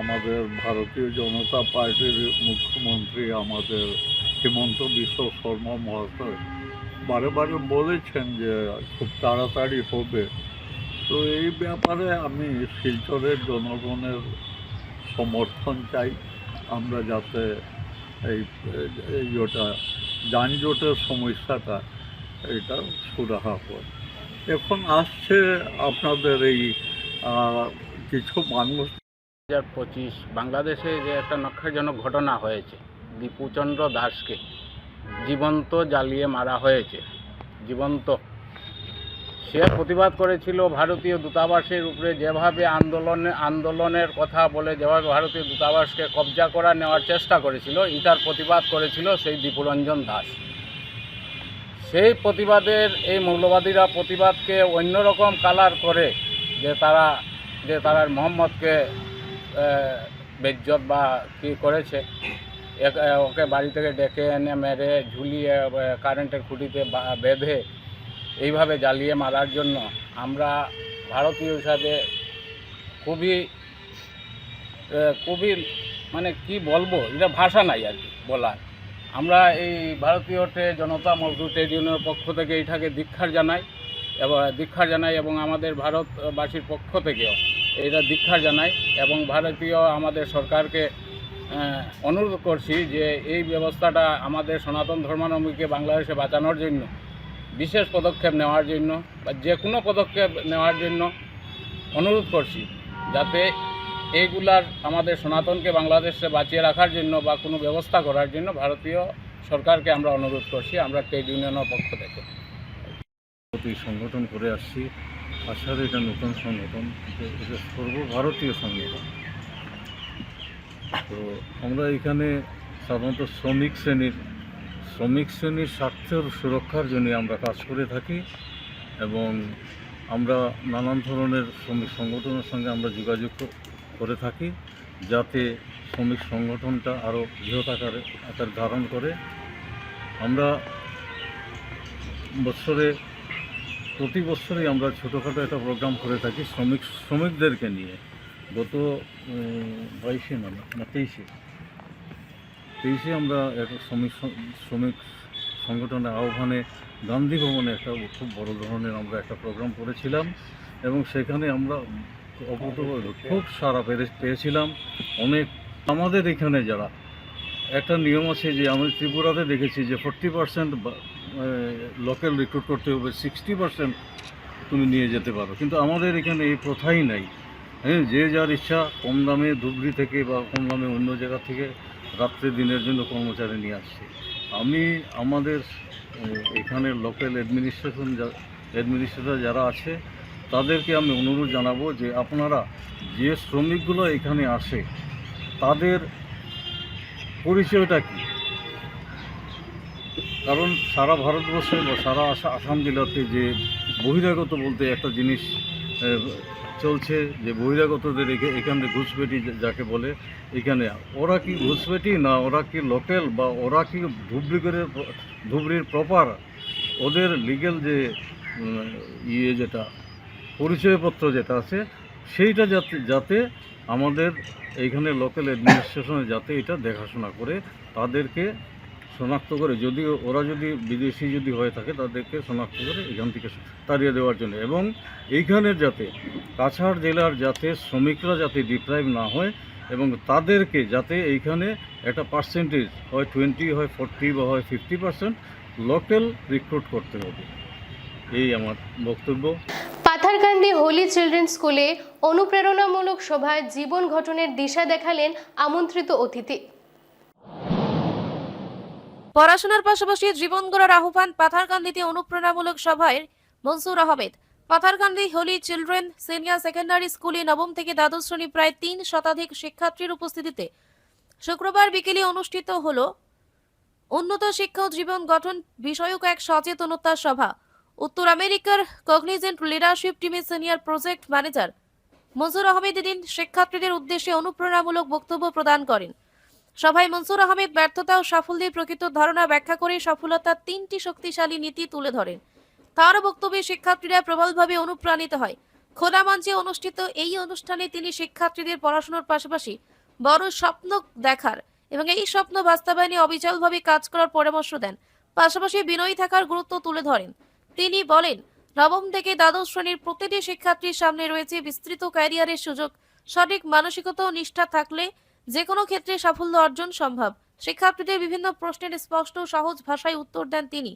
আমাদের ভারতীয় জনতা পার্টির মুখ্যমন্ত্রী আমাদের হিমন্ত বিশ্ব শর্মা মহাশয় বারে বারে বলেছেন যে খুব তাড়াতাড়ি হবে। তো এই ব্যাপারে আমি শিলচরের জনগণের সমর্থন চাই, আমরা যাতে ওটা যানজটের সমস্যাটা এটা সুরাহা হয়। এখন আসছে আপনাদের এই কিছু মানুষ 2025 বাংলাদেশে যে একটা নক্ষারজনক ঘটনা হয়েছে, দীপুচন্দ্র দাসকে জীবন্ত জ্বালিয়ে মারা হয়েছে, জীবন্ত। সে প্রতিবাদ করেছিল ভারতীয় দূতাবাসের উপরে, যেভাবে আন্দোলনের কথা বলে যেভাবে ভারতীয় দূতাবাসকে কবজা করা নেওয়ার চেষ্টা করেছিল, এটার প্রতিবাদ করেছিল সেই দীপুরঞ্জন দাস। সেই প্রতিবাদের এই মৌলবাদীরা প্রতিবাদকে অন্যরকম কালার করে যে তারা মোহাম্মদকে বেজ্জত বা কী করেছে, ওকে বাড়ি থেকে ডেকে এনে মেরে ঝুলিয়ে কারেন্টের খুঁটিতে বেঁধে এইভাবে জ্বালিয়ে মারার জন্য আমরা ভারতীয় হিসাবে খুবই মানে কি বলবো, এটা ভাষা নাই আর কি বলার। আমরা এই ভারতীয় জনতা মজদুর ট্রেড ইউনিয়নের পক্ষ থেকে এটাকে ধিক্ষার জানাই এবং আমাদের ভারতবাসীর পক্ষ থেকেও এটা ধিক্ষার জানাই, এবং ভারতীয় আমাদের সরকারকে অনুরোধ করছি যে এই ব্যবস্থাটা আমাদের সনাতন ধর্মাবলম্বীকে বাংলাদেশে বাঁচানোর জন্য বিশেষ পদক্ষেপ নেওয়ার জন্য বা যে কোনো পদক্ষেপ নেওয়ার জন্য অনুরোধ করছি, যাতে এইগুলার আমাদের সনাতনকে বাংলাদেশে বাঁচিয়ে রাখার জন্য বা কোনো ব্যবস্থা করার জন্য ভারতীয় সরকারকে আমরা অনুরোধ করছি, আমরা ট্রেড ইউনিয়নের পক্ষ থেকে। সংগঠন করে আসছি, আসলে এটা নতুন সংগঠন, এটা সর্বভারতীয় সংগঠন। তো আমরা এখানে সাধারণত শ্রমিক শ্রেণীর স্বার্থের সুরক্ষার জন্য আমরা কাজ করে থাকি, এবং আমরা নানান ধরনের শ্রমিক সংগঠনের সঙ্গে আমরা যোগাযোগ করে থাকি, যাতে শ্রমিক সংগঠনটা আরও বৃহৎ আকার ধারণ করে। আমরা প্রতি বছরই আমরা ছোটোখাটো একটা প্রোগ্রাম করে থাকি শ্রমিকদেরকে নিয়ে। গত 23শে আমরা একটা শ্রমিক সংগঠনের আহ্বানে গান্ধী ভবনে একটা খুব বড় ধরনের আমরা একটা প্রোগ্রাম করেছিলাম, এবং সেখানে আমরা খুব সাড়া পেয়েছিলাম। অনেক আমাদের এখানে যারা একটা নিয়ম আছে যে আমি ত্রিপুরাতে দেখেছি যে 40% লোকাল রিক্রুট করতে হবে, 60% তুমি নিয়ে যেতে পারো, কিন্তু আমাদের এখানে এই প্রথাই নাই। হ্যাঁ, যে যার ইচ্ছা কম দামে ধুবড়ি থেকে বা কম দামে অন্য জায়গা থেকে রাত্রে দিনের জন্য কর্মচারী নিয়ে আসছে। আমি আমাদের এখানে লোকাল অ্যাডমিনিস্ট্রেটর যারা আছে তাদেরকে আমি অনুরোধ জানাবো যে আপনারা যে শ্রমিকগুলো এখানে আসে তাদের পরিচয়টা কী, কারণ সারা ভারতবর্ষে বা সারা আসাম জেলাতে যে বহিরাগত বলতে একটা জিনিস চলছে, যে বহিরাগতদের এখান থেকে ঘুষপেটি যাকে বলে, এখানে ওরা কি ঘুষপেটি না ওরা কি লোকাল বা ওরা কি ধুবড়ির প্রপার, ওদের লিগ্যাল যে যেটা পরিচয়পত্র যেটা আছে সেইটা যাতে আমাদের এইখানে লোকাল অ্যাডমিনিস্ট্রেশনে যাতে এটা দেখাশোনা করে তাদেরকে শনাক্ত করে, যদি ওরা যদি বিদেশি যদি হয়ে থাকে তাদেরকে শনাক্ত করে এখান থেকে তাড়িয়ে দেওয়ার জন্য, এবং এইখানে যাতে কাছাড় জেলার যাতে শ্রমিকরা যাতে ডিপ্রাইভ না হয়, এবং তাদেরকে যাতে এইখানে একটা পার্সেন্টেজ হয় 20 হয় 40 বা হয় 50% লোকাল রিক্রুট করতে হবে। এই আমার বক্তব্য। পাথারকান্দি হোলি চিলড্রেন স্কুলে অনুপ্রেরণামূলক সভায় জীবন গঠনের দিশা দেখালেন আমন্ত্রিত অতিথি। পড়াশোনার পাশাপাশি জীবন গড়ার আহ্বান পাথারকান্দিতে অনুপ্রেরণামূলক সভায় Mansur Ahmed. Patharkandi holy children senior secondary স্কুলে নবম থেকে দ্বাদশ শ্রেণী প্রায় 3 শতাধিক শিক্ষার্থীর উপস্থিতিতে শুক্রবার বিকেলে অনুষ্ঠিত হল উন্নত শিক্ষা ও জীবন গঠন বিষয়ক এক সচেতনতা সভা। উত্তর আমেরিকার কগনিজেন্ট লিডারশিপ টিমের senior project manager Mansur Ahmed এদিন শিক্ষার্থীদের উদ্দেশ্যে অনুপ্রেরণামূলক বক্তব্য প্রদান করেন। সভায় মনসুর আহমেদ ব্যর্থতা ও সাফল্যের প্রকৃত ধারণা ব্যাখ্যা করে সফলতার 3টি শক্তিশালী নীতি তুলে ধরেন। তার বক্তব্যে শিক্ষার্থীরা প্রবলভাবে অনুপ্রাণিত হয়। খোলা মঞ্চে অনুষ্ঠিত এই অনুষ্ঠানে তিনি শিক্ষার্থীদের পড়াশোনার পাশাপাশি বড় স্বপ্ন দেখার এবং এই স্বপ্ন বাস্তবায়নে অবিচলভাবে কাজ করার পরামর্শ দেন। পাশাপাশি বিনয়ী থাকার গুরুত্ব তুলে ধরেন। তিনি বলেন, নবম থেকে দ্বাদশ শ্রেণীর প্রতিটি শিক্ষার্থীর সামনে রয়েছে বিস্তৃত ক্যারিয়ারের সুযোগ। সঠিক মানসিকতা ও নিষ্ঠা থাকলে যে কোনো ক্ষেত্রে সাফল্য অর্জন সম্ভব। শিক্ষার্থীদের বিভিন্ন প্রশ্নের স্পষ্ট ও সহজ ভাষায় উত্তর দেন তিনি।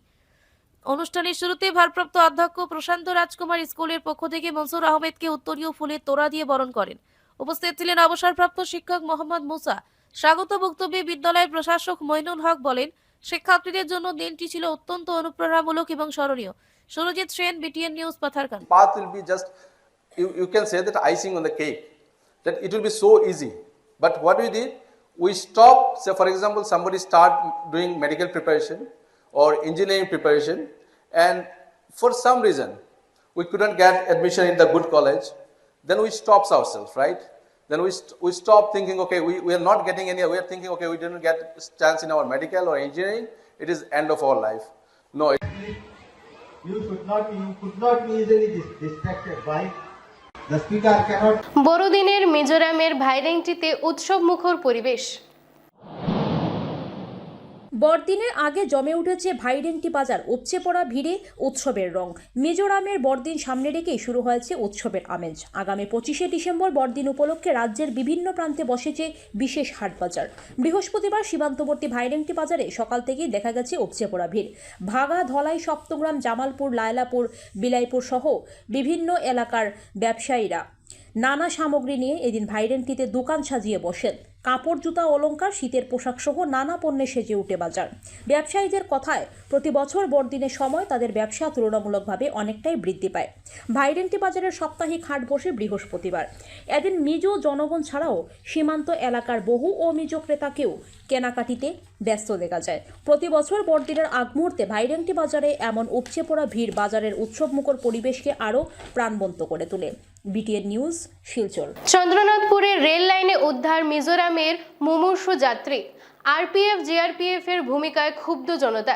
অনুষ্ঠানের শুরুতে ভারপ্রাপ্ত অধ্যক্ষ প্রশান্ত রাজকুমার স্কুলের পক্ষ থেকে মনসুর আহমেদকে উত্তরীয় ফুলের তোড়া দিয়ে বরণ করেন। উপস্থিত ছিলেন অবসরপ্রাপ্ত শিক্ষক মোহাম্মদ মুসা। স্বাগত বক্তব্যে বিদ্যালয়ের প্রশাসক মইনুল হক বলেন, শিক্ষার্থীদের জন্য দিনটি ছিল অত্যন্ত অনুপ্রেরণামূলক এবং স্মরণীয়। Surajit Sen, BTN news, Patharkandi. Path will be just, you can say that icing on the cake, that it will be so easy. But what we did, we stopped, say for example, somebody start doing medical preparation or engineering preparation, and for some reason, we couldn't get admission in the good college, then we stopped ourselves, right? Then we stopped thinking, okay, we are not getting any, we are thinking, okay, we didn't get chance in our medical or engineering, it is end of our life. No. You could not be easily distracted by the speaker cannot. বড়দিনের মিজোরামের ভাইরেংটিতে উৎসব মুখর পরিবেশ। বড়দিনের আগে জমে উঠেছে ভাইরেংটি বাজার। উপচে পড়া ভিড়ে উৎসবের রং। মিজোরামের বড়দিন সামনে রেখেই শুরু হয়েছে উৎসবের আমেজ। আগামী 25শে ডিসেম্বর বড়দিন উপলক্ষে রাজ্যের বিভিন্ন প্রান্তে বসেছে বিশেষ হাট বাজার। বৃহস্পতিবার সীমান্তবর্তী ভাইরেংটি বাজারে সকাল থেকেই দেখা গেছে উপচে পড়া ভিড়। ভাগা, ধলাই, সপ্তগ্রাম, জামালপুর, লায়লাপুর, বিলাইপুর সহ বিভিন্ন এলাকার ব্যবসায়ীরা নানা সামগ্রী নিয়ে এদিন ভাইরেংটিতে দোকান সাজিয়ে বসেন। কাপড়, জুতা, অলংকার, শীতের পোশাক সহ নানা পণ্যে সেজে উঠে বাজার। ব্যবসায়ীদের কথায় প্রতি বছর বড়দিনের সময় তাদের ব্যবসা তুলনামূলকভাবে অনেকটাই বৃদ্ধি পায়। ভাইরেংটি বাজারের সাপ্তাহিক হাট বসে বৃহস্পতিবার। এদিন মিজো জনগণ ছাড়াও সীমান্ত এলাকার বহু অমিজো ক্রেতাকেও কেনাকাটিতে ব্যস্ত দেখা যায়। প্রতি বছর বড়দিনের আগ মুহূর্তে ভাইরেংটি বাজারে এমন উপচে পড়া ভিড় বাজারের উৎসবমুখর পরিবেশকে আরও প্রাণবন্ত করে তোলে। BTN news, Silchar. চন্দ্রনাথপুরে রেল লাইনে উদ্ধার মিজোরামের মুমূর্ষু যাত্রী। RPF GRPF এর ভূমিকায় ক্ষুব্ধ জনতা।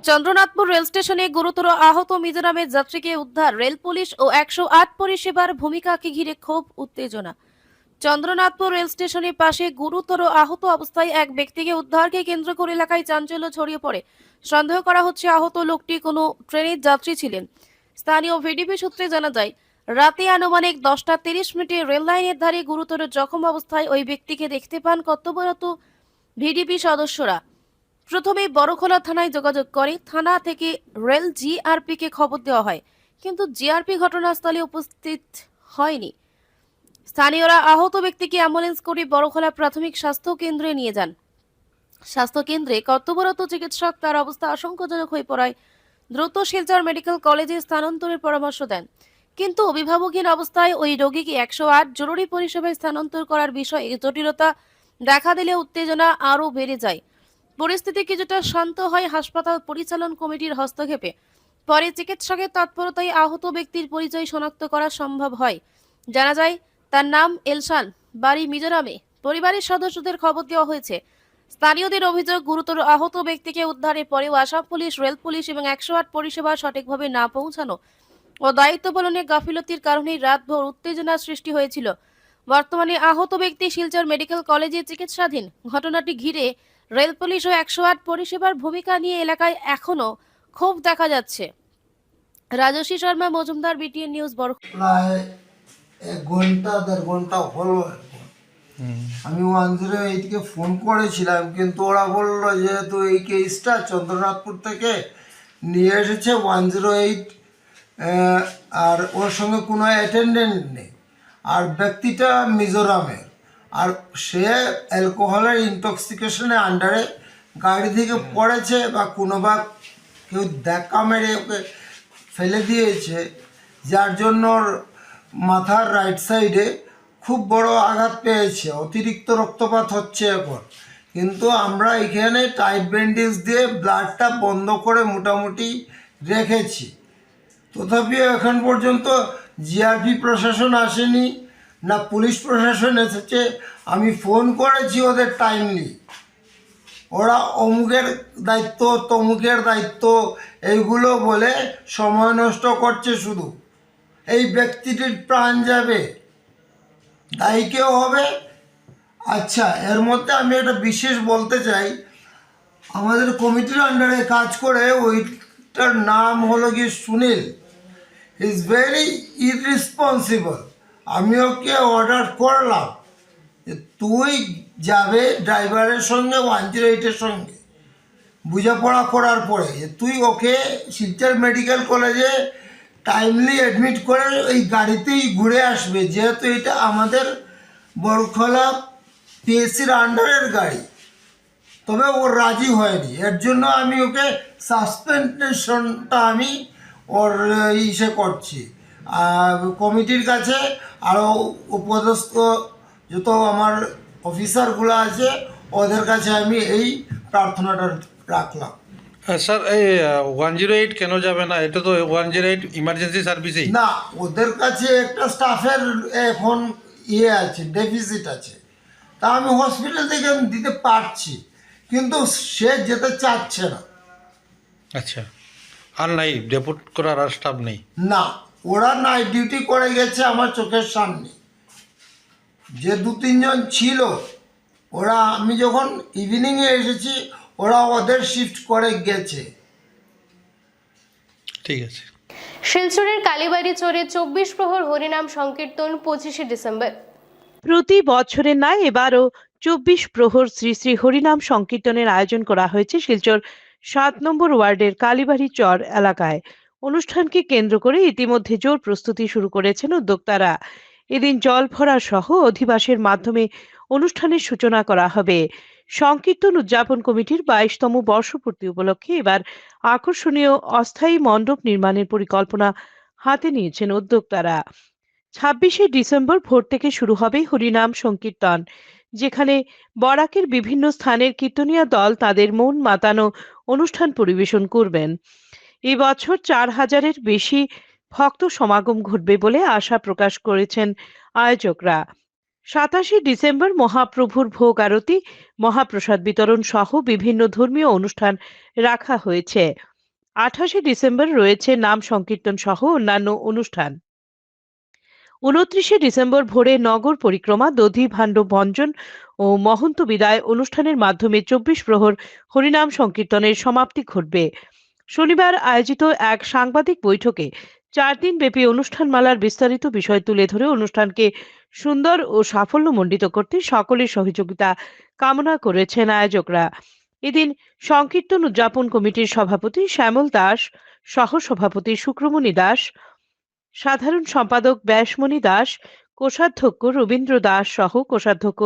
চন্দ্রনাথপুর রেল স্টেশনে গুরুতর আহত মিজোরামের যাত্রীকে উদ্ধার। রেল পুলিশ ও 108 পরিষেবার ভূমিকাকে ঘিরে ক্ষোভ, উত্তেজনা। চন্দ্রনাথপুর রেল স্টেশনের পাশে গুরুতর আহত অবস্থায় এক ব্যক্তিকে উদ্ধারকে কেন্দ্র করে এলাকায় চাঞ্চল্য ছড়িয়ে পড়ে। সন্দেহ করা হচ্ছে আহত লোকটি কোনো ট্রেনের যাত্রী ছিলেন। স্থানীয় VDP সূত্রে জানা যায়, রাতে আনুমানিক 10:30 রেল লাইনের ধারে গুরুতর জখম অবস্থায় ওই ব্যক্তিকে দেখতে পান কর্তব্যরত VDP সদস্যরা। প্রথমে বড়খোলা থানায় যোগাযোগ করে থানা থেকে রেল GRP কে খবর দেওয়া হয়, কিন্তু GRP ঘটনাস্থলে উপস্থিত হয়নি। স্থানীয়রা আহত ব্যক্তিকে অ্যাম্বুলেন্স করে বড়খোলা প্রাথমিক স্বাস্থ্য কেন্দ্রে নিয়ে যান। স্বাস্থ্য কেন্দ্রে কর্তব্যরত চিকিৎসক তার অবস্থা আশঙ্কাজনক হয়ে পড়ায় দ্রুত শিলচর মেডিকেল কলেজে স্থানান্তরের পরামর্শ দেন, কিন্তু অভিভাবকহীন অবস্থায় ওই রোগীকে 108 জরুরি পরিষেবায় স্থানান্তর করার বিষয়ে জটিলতা দেখা দিলে উত্তেজনা আরও বেড়ে যায়। পরিস্থিতি কিছুটা শান্ত হয় হাসপাতাল পরিচালন কমিটির হস্তক্ষেপে। পরে চিকিৎসকের তৎপরতায় আহত ব্যক্তির পরিচয় শনাক্ত করা সম্ভব হয়। জানা যায় তার নাম এলশান, বাড়ি মিজোরামে। পরিবারের সদস্যদের খবর দেওয়া হয়েছে। স্থানীয়দের অভিযোগ, গুরুতর আহত ব্যক্তিকে উদ্ধারের পরেও আসাম পুলিশ, রেল পুলিশ এবং 108 পরিষেবা সঠিকভাবে না পৌঁছানো ও দায়িত্ব পালনে গাফিলতির কারণেই রাতভর উত্তেজনার সৃষ্টি হয়েছিল। বর্তমানে আহত ব্যক্তি শিলচর মেডিকেল কলেজে চিকিৎসাধীন। ঘটনাটি ঘিরে রেল পুলিশ ও 108 পরিষেবার ভূমিকা নিয়ে এলাকায় এখনো ক্ষোভ দেখা যাচ্ছে। Rajasvi Sharma Majumdar, BTN news, Borkhola. প্রায় 1-1.5 ঘন্টা হলো। আমি 108কে ফোন করেছিলাম, কিন্তু ওরা বললো যেহেতু এই কেসটা চন্দ্রনাথপুর থেকে নিয়ে এসেছে 108, আর ওর সঙ্গে কোনো অ্যাটেন্ডেন্ট নেই, আর ব্যক্তিটা মিজোরামের, আর সে অ্যালকোহলের ইনটক্সিকেশনের আন্ডারে গাড়ি থেকে পড়েছে বা কোনো বা কেউ ধাক্কা মেরে ওকে ফেলে দিয়েছে, যার জন্য ওর মাথার রাইট সাইডে খুব বড় আঘাত পেয়েছে, অতিরিক্ত রক্তপাত হচ্ছে এখন। কিন্তু আমরা এখানে টাইট ব্যান্ডেজ দিয়ে ব্লাডটা বন্ধ করে মোটামুটি রেখেছি। তথাপিও এখন পর্যন্ত জিআরপি প্রশাসন আসেনি, না পুলিশ প্রশাসন এসেছে। আমি ফোন করেছি ওদের টাইমলি, ওরা অমুকের দায়িত্ব তমুকের দায়িত্ব এইগুলো বলে সময় নষ্ট করছে শুধু। এই ব্যক্তিটির প্রাণ যাবে, দায়ী কেউ হবে। আচ্ছা, এর মধ্যে আমি একটা বিশেষ বলতে চাই, আমাদের কমিটির আন্ডারে কাজ করে ওইটার নাম হলো কি সুনীল, ইজ ভেরি ইররেসপন্সিবল। আমি ওকে অর্ডার করলাম যে তুই যাবে ড্রাইভারের সঙ্গে 108-এর সঙ্গে বোঝাপড়া করার পরে তুই ওকে শিলচর মেডিকেল কলেজে টাইমলি অ্যাডমিট করে ওই গাড়িতেই ঘুরে আসবে, যেহেতু এটা আমাদের বড়খলা পিএসসির আন্ডারের গাড়ি। তবে ও রাজি হয়নি, এর জন্য আমি ওকে সাসপেনশনটা আমি ওর ইসে করছি। কমিটির কাছে আরও উপদস্থ যত আমার অফিসারগুলো আছে ওদের কাছে আমি এই প্রার্থনাটা রাখলাম। স্যার, এই 108 কেন যাবে না? এটা তো 108 ইমার্জেন্সি সার্ভিসেই। না, ওদের কাছে একটা স্টাফের এখন আছে, ডেফিসিট আছে। তা আমি হসপিটাল থেকে দিতে পারছি, কিন্তু সে যেতে চাচ্ছে না। আচ্ছা, আর নাই ডেপুট করার আর স্টাফ নেই? না, ওরা নাইট ডিউটি করে গেছে আমার চোখের সামনে। যে 2-3 জন ছিল, ওরা আমি যখন ইভিনিংয়ে এসেছি ওরা ওদের শিফট করে গেছে। ঠিক আছে। শিলচরের কালীবাড়ি চরে 24 প্রহর হরিনাম সংকীর্তন 25শে ডিসেম্বর। প্রতি বছরের ন্যায় এবারও 24 প্রহর শ্রী শ্রী হরিনাম সংকীর্তনের আয়োজন করা হয়েছে শিলচর 7 নম্বর ওয়ার্ডের কালীবাড়ি চর এলাকায়। অনুষ্ঠানকে কেন্দ্র করে ইতিমধ্যে জোর প্রস্তুতি শুরু করেছেন উদ্যোক্তারা। এদিন জল ভরা সহ অধিবাসের মাধ্যমে অনুষ্ঠানের সূচনা করা হবে। সংকীর্তন উদযাপন কমিটির 22তম বর্ষপূর্তি উপলক্ষে এবার আকর্ষণীয় অস্থায়ী মণ্ডপ নির্মাণের পরিকল্পনা হাতে নিয়েছেন উদ্যোক্তারা। 26শে ডিসেম্বর ভোর থেকে শুরু হবে হরিনাম সংকীর্তন, যেখানে বরাকের বিভিন্ন স্থানের কীর্তনীয় দল তাদের মন মাতানো অনুষ্ঠান পরিবেশন করবেন। এই বছর 4000-এর বেশি ভক্ত সমাগম ঘটবে বলে আশা প্রকাশ করেছেন আয়োজকরা। 27শে ডিসেম্বর মহাপ্রভুর ভোগ আরতি, মহাপ্রসাদ বিতরণ সহ বিভিন্ন ধর্মীয় অনুষ্ঠান রাখা হয়েছে। 28শে ডিসেম্বর রয়েছে নাম সংকীর্তন সহ অন্যান্য অনুষ্ঠান। 29শে ডিসেম্বর ভোরে নগর পরিক্রমা, দধি ভাণ্ড ভঞ্জন ও মহন্ত বিদায় অনুষ্ঠানের মাধ্যমে 24 প্রহর হরিনাম সংকীর্তনের সমাপ্তি ঘটবে। শনিবার আয়োজিত এক সাংবাদিক বৈঠকে 4 দিন ব্যাপী অনুষ্ঠানমালার বিস্তারিত বিষয় তুলে ধরে অনুষ্ঠানকে সুন্দর ও সাফল্যমণ্ডিত করতে সকলের সহযোগিতা কামনা করেছেন আয়োজকরা। এদিন সংকীর্তন উদযাপন কমিটির সভাপতি শ্যামল দাস, সহ সভাপতি শুক্রমণি দাস, সাধারণ সম্পাদক ব্যাসমণি দাস, কোষাধ্যক্ষ রবীন্দ্র দাস সহ কোষাধ্যক্ষ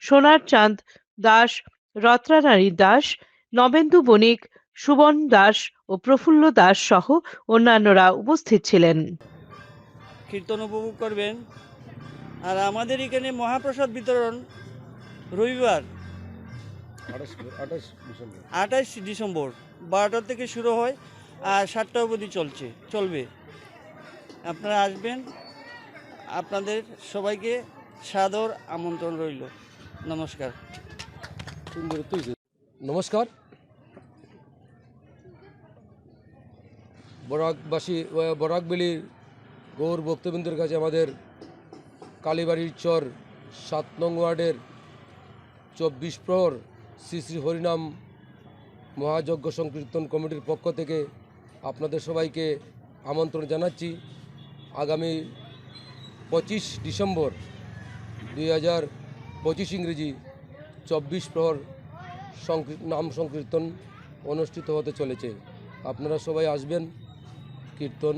সোনার চাঁদ দাস, রত্নারানী দাস, নবেন্দু বণিক, সুবন দাস ও প্রফুল্ল দাস সহ অন্যান্যরা উপস্থিত ছিলেন। কীর্তন উপভোগ করবেন। আর আমাদের এখানে মহাপ্রসাদ বিতরণ রবিবার 28 ডিসেম্বর 12টা থেকে শুরু হয় আর 7টা অবধি চলবে। আপনারা আসবেন, আপনাদের সবাইকে সাদর আমন্ত্রণ রইল। নমস্কার। নমস্কার। বরাকবেলির গৌর ভক্তবৃন্দের কাছে আমাদের কালীবাড়ির চর 7 নং ওয়ার্ডের 24 প্রহর শ্রী শ্রী হরিনাম মহাযজ্ঞ সংকীর্তন কমিটির পক্ষ থেকে আপনাদের সবাইকে আমন্ত্রণ জানাচ্ছি। আগামী 25 ডিসেম্বর 2025 ইংরেজি 24 প্রহর নাম সংকীর্তন অনুষ্ঠিত হতে চলেছে। আপনারা সবাই আসবেন, কীর্তন